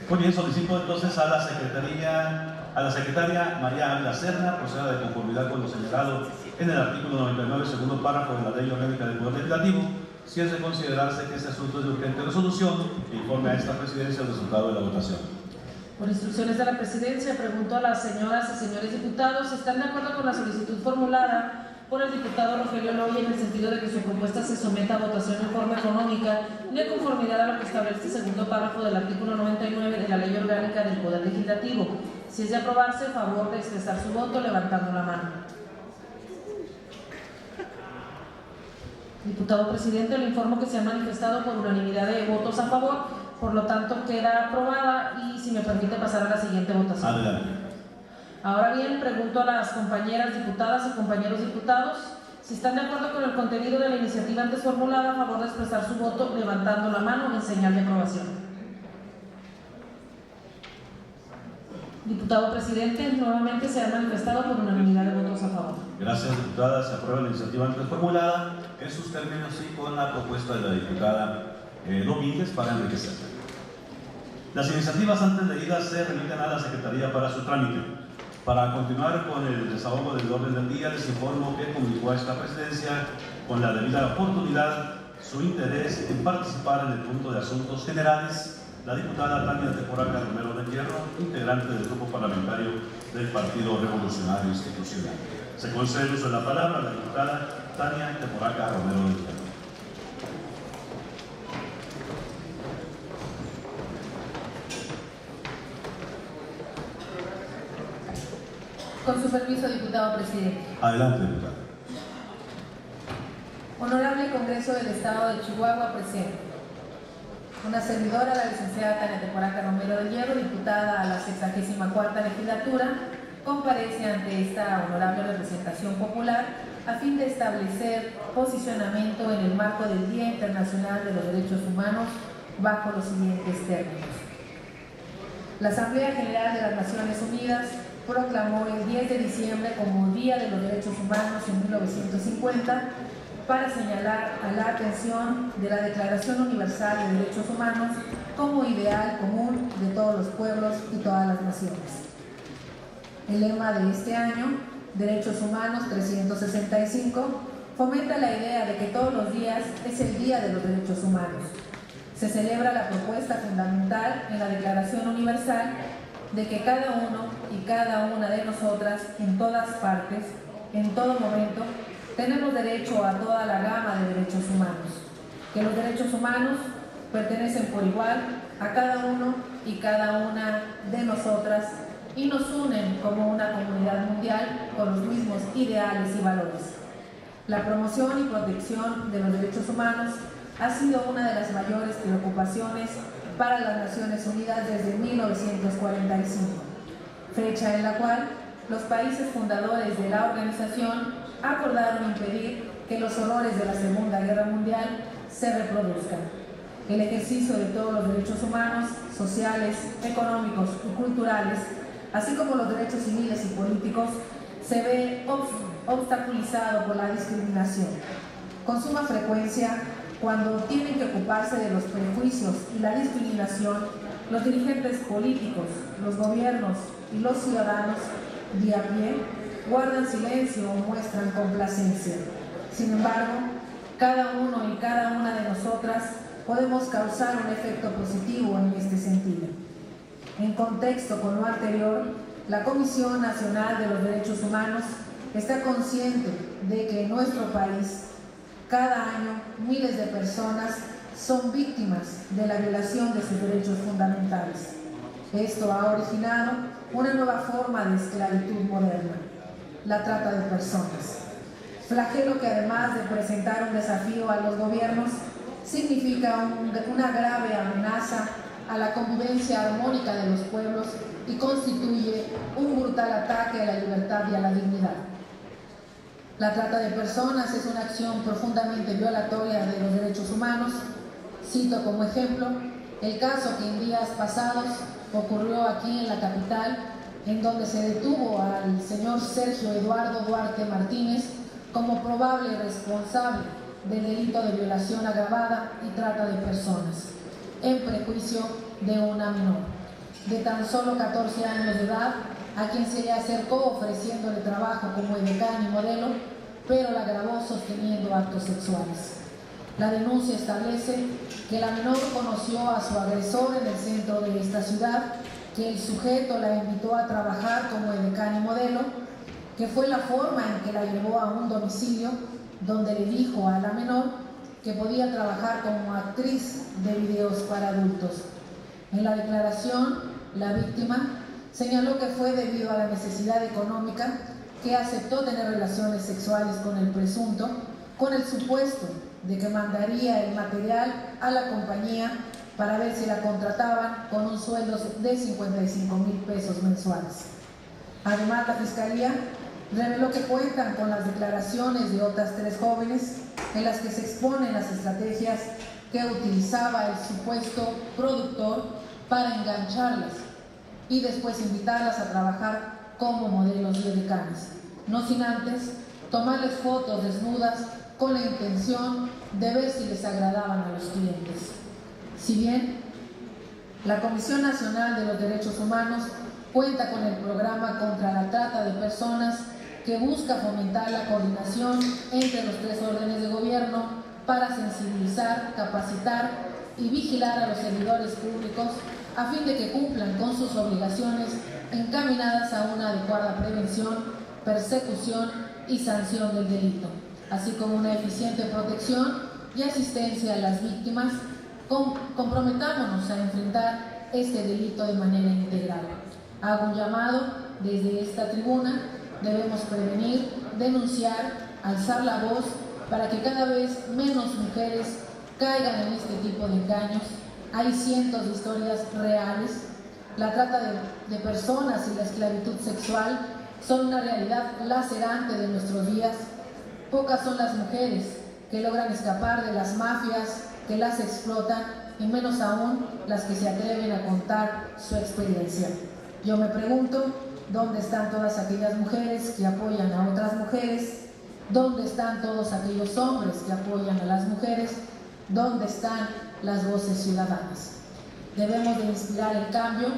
[SPEAKER 5] Muy bien, solicito entonces a la secretaria María Ávila Serna proceda de conformidad con lo señalado en el artículo 99, segundo párrafo de la Ley Orgánica del Poder Legislativo, si es de considerarse que este asunto es de urgente resolución, que informe a esta presidencia el resultado de la votación.
[SPEAKER 3] Por instrucciones de la presidencia, pregunto a las señoras y señores diputados si están de acuerdo con la solicitud formulada por el diputado Rogelio Loya en el sentido de que su propuesta se someta a votación en forma económica de conformidad a lo que establece el segundo párrafo del artículo 99 de la Ley Orgánica del Poder Legislativo. Si es de aprobarse, favor de expresar su voto levantando la mano. Diputado presidente, le informo que se ha manifestado por unanimidad de votos a favor, por lo tanto queda aprobada y si me permite pasar a la siguiente votación.
[SPEAKER 5] Adelante.
[SPEAKER 3] Ahora bien, pregunto a las compañeras diputadas y compañeros diputados si están de acuerdo con el contenido de la iniciativa antes formulada, a favor de expresar su voto levantando la mano en señal de aprobación. Diputado presidente, nuevamente se ha manifestado por unanimidad de votos a favor.
[SPEAKER 5] Gracias, diputada. Se aprueba la iniciativa antes formulada en sus términos y con la propuesta de la diputada Domínguez para enriquecerla. Las iniciativas antes leídas se remiten a la Secretaría para su trámite. Para continuar con el desahogo del orden del día, les informo que comunicó a esta presidencia con la debida oportunidad su interés en participar en el punto de asuntos generales la diputada Tania Teporaca Romero del Hierro, integrante del grupo parlamentario del Partido Revolucionario Institucional. Se concede el uso de la palabra a la diputada Tania Teporaca Romero del Hierro.
[SPEAKER 6] Con su permiso, diputado presidente.
[SPEAKER 5] Adelante, diputada.
[SPEAKER 6] Honorable Congreso del Estado de Chihuahua, presente. Una servidora, la licenciada Tania Teporaca Romero del Hierro, diputada a la 64ª legislatura,
[SPEAKER 3] comparece ante esta honorable representación popular a fin de establecer posicionamiento en el marco del Día Internacional de los Derechos Humanos bajo los siguientes términos. La Asamblea General de las Naciones Unidas proclamó el 10 de diciembre como Día de los Derechos Humanos en 1950 para señalar a la atención de la Declaración Universal de Derechos Humanos como ideal común de todos los pueblos y todas las naciones. El lema de este año, Derechos Humanos 365, fomenta la idea de que todos los días es el Día de los Derechos Humanos. Se celebra la propuesta fundamental en la Declaración Universal de que cada uno y cada una de nosotras, en todas partes, en todo momento, tenemos derecho a toda la gama de derechos humanos, que los derechos humanos pertenecen por igual a cada uno y cada una de nosotras y nos unen como una comunidad mundial con los mismos ideales y valores. La promoción y protección de los derechos humanos ha sido una de las mayores preocupaciones para las Naciones Unidas desde 1945, fecha en la cual los países fundadores de la organización acordaron impedir que los horrores de la Segunda Guerra Mundial se reproduzcan. El ejercicio de todos los derechos humanos, sociales, económicos y culturales, así como los derechos civiles y políticos, se ve obstaculizado por la discriminación. Con suma frecuencia, cuando tienen que ocuparse de los prejuicios y la discriminación, los dirigentes políticos, los gobiernos y los ciudadanos de a pie guardan silencio o muestran complacencia. Sin embargo, cada uno y cada una de nosotras podemos causar un efecto positivo en este sentido. En contexto con lo anterior, la Comisión Nacional de los Derechos Humanos está consciente de que en nuestro país, cada año, miles de personas son víctimas de la violación de sus derechos fundamentales. Esto ha originado una nueva forma de esclavitud moderna, la trata de personas. Flagelo que además de presentar un desafío a los gobiernos, significa una grave amenaza a la convivencia armónica de los pueblos y constituye un brutal ataque a la libertad y a la dignidad. La trata de personas es una acción profundamente violatoria de los derechos humanos. Cito como ejemplo el caso que en días pasados ocurrió aquí en la capital, en donde se detuvo al señor Sergio Eduardo Duarte Martínez como probable responsable del delito de violación agravada y trata de personas, en prejuicio de una menor, de tan solo 14 años de edad, a quien se le acercó ofreciéndole trabajo como edecán y modelo, pero la agravó sosteniendo actos sexuales. La denuncia establece que la menor conoció a su agresor en el centro de esta ciudad, que el sujeto la invitó a trabajar como edecán y modelo, que fue la forma en que la llevó a un domicilio donde le dijo a la menor que podía trabajar como actriz de videos para adultos. En la declaración, la víctima señaló que fue debido a la necesidad económica que aceptó tener relaciones sexuales con el presunto, con el supuesto de que mandaría el material a la compañía para ver si la contrataban con un sueldo de 55,000 pesos mensuales. Además, la Fiscalía reveló que cuentan con las declaraciones de otras 3 jóvenes en las que se exponen las estrategias que utilizaba el supuesto productor para engancharlas y después invitarlas a trabajar como modelos y edecanes, no sin antes tomarles fotos desnudas con la intención de ver si les agradaban a los clientes. Si bien la Comisión Nacional de los Derechos Humanos cuenta con el programa contra la trata de personas que busca fomentar la coordinación entre los 3 órdenes de gobierno para sensibilizar, capacitar y vigilar a los servidores públicos a fin de que cumplan con sus obligaciones encaminadas a una adecuada prevención, persecución y sanción del delito, así como una eficiente protección y asistencia a las víctimas. Comprometámonos a enfrentar este delito de manera integral. Hago un llamado desde esta tribuna: debemos prevenir, denunciar, alzar la voz para que cada vez menos mujeres caigan en este tipo de engaños. Hay cientos de historias reales,
[SPEAKER 15] la trata de personas y la esclavitud sexual son una realidad lacerante de nuestros días. Pocas son las mujeres que logran escapar de las mafias que las explotan, y menos aún las que se atreven a contar su experiencia. Yo me pregunto, ¿dónde están todas aquellas mujeres que apoyan a otras mujeres? ¿Dónde están todos aquellos hombres que apoyan a las mujeres? ¿Dónde están las voces ciudadanas? Debemos de inspirar el cambio,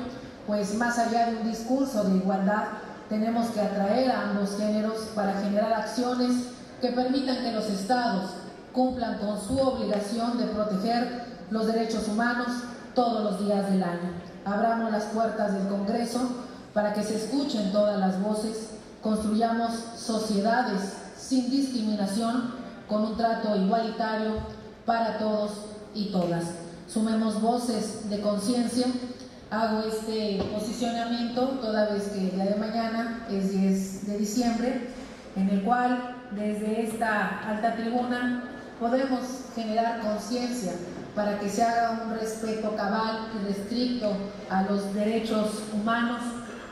[SPEAKER 15] pues más allá de un discurso de igualdad, tenemos que atraer a ambos géneros para generar acciones que permitan que los estados cumplan con su obligación de proteger los derechos humanos todos los días del año. Abramos las puertas del Congreso para que se escuchen todas las voces, construyamos sociedades sin discriminación, con un trato igualitario para todos y todas. Sumemos voces de conciencia. Hago este posicionamiento toda vez que el día de mañana es 10 de diciembre, en el cual desde esta alta tribuna podemos generar conciencia para que se haga un respeto cabal y restricto a los derechos humanos,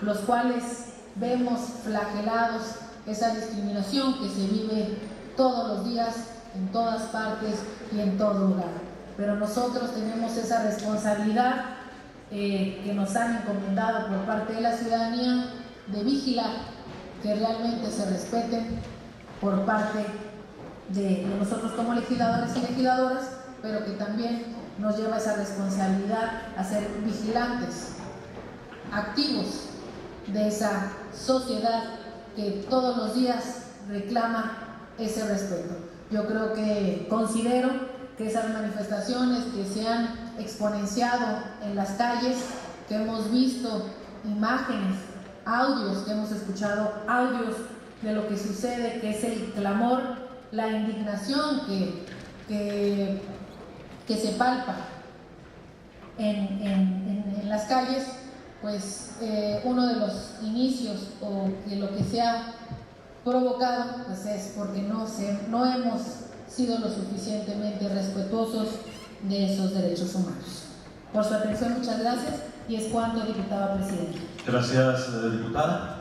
[SPEAKER 15] los cuales vemos flagelados, esa discriminación que se vive todos los días, en todas partes y en todo lugar. Pero nosotros tenemos esa responsabilidad que nos han encomendado por parte de la ciudadanía de vigilar que realmente se respeten por parte de nosotros como legisladores y legisladoras, pero que también nos lleva esa responsabilidad a ser vigilantes, activos de esa sociedad que todos los días reclama ese respeto. Yo considero que esas manifestaciones que se han exponenciado en las calles, que hemos visto imágenes, audios, que hemos escuchado audios de lo que sucede, que es el clamor, la indignación que se palpa en las calles, pues uno de los inicios o de lo que se ha provocado pues es porque no hemos sido lo suficientemente respetuosos de esos derechos humanos. Por su atención, muchas gracias, y es cuanto, diputada presidenta.
[SPEAKER 5] Gracias, diputada.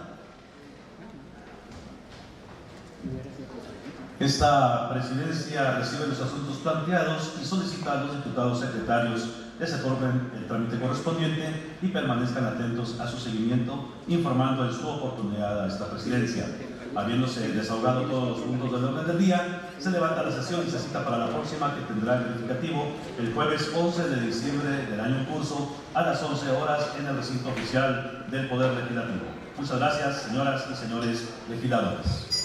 [SPEAKER 5] Esta presidencia recibe los asuntos planteados y solicita a los diputados secretarios que se formen el trámite correspondiente y permanezcan atentos a su seguimiento, informando en su oportunidad a esta presidencia. Habiéndose desahogado todos los puntos del orden del día, se levanta la sesión y se cita para la próxima, que tendrá el verificativo el jueves 11 de diciembre del año en curso a las 11 horas en el recinto oficial del Poder Legislativo. Muchas gracias, señoras y señores legisladores.